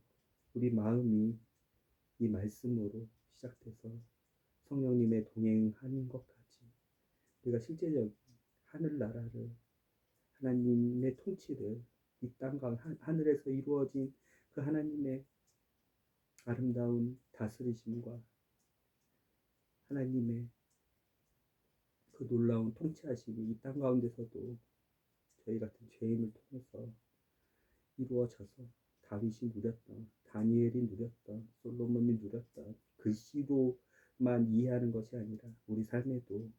우리 마음이 이 말씀으로 시작돼서 성령님의 동행하는 것까지 우리가 실제적인 하늘나라를 하나님의 통치를 이 땅과 하늘에서 이루어진 그 하나님의 아름다운 다스리심과 하나님의 그 놀라운 통치하심이 이 땅 가운데서도 저희 같은 죄인을 통해서 이루어져서 다윗이 누렸던, 다니엘이 누렸던, 솔로몬이 누렸던 글씨로만 이해하는 것이 아니라 우리 삶에도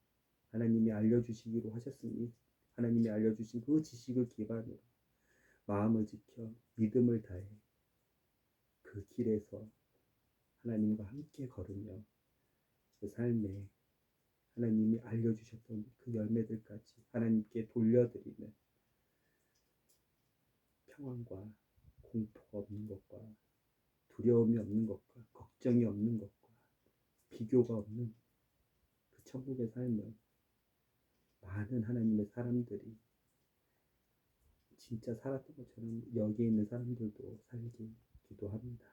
하나님이 알려주시기로 하셨으니 하나님이 알려주신 그 지식을 기반으로 마음을 지켜 믿음을 다해 그 길에서 하나님과 함께 걸으며 그 삶에 하나님이 알려주셨던 그 열매들까지 하나님께 돌려드리는 평안과 공포가 없는 것과 두려움이 없는 것과 걱정이 없는 것과 비교가 없는 그 천국의 삶을 많은 하나님의 사람들이 진짜 살았던 것처럼 여기에 있는 사람들도 살기 기도합니다.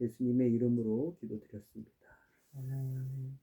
예수님의 이름으로 기도드렸습니다. 아멘.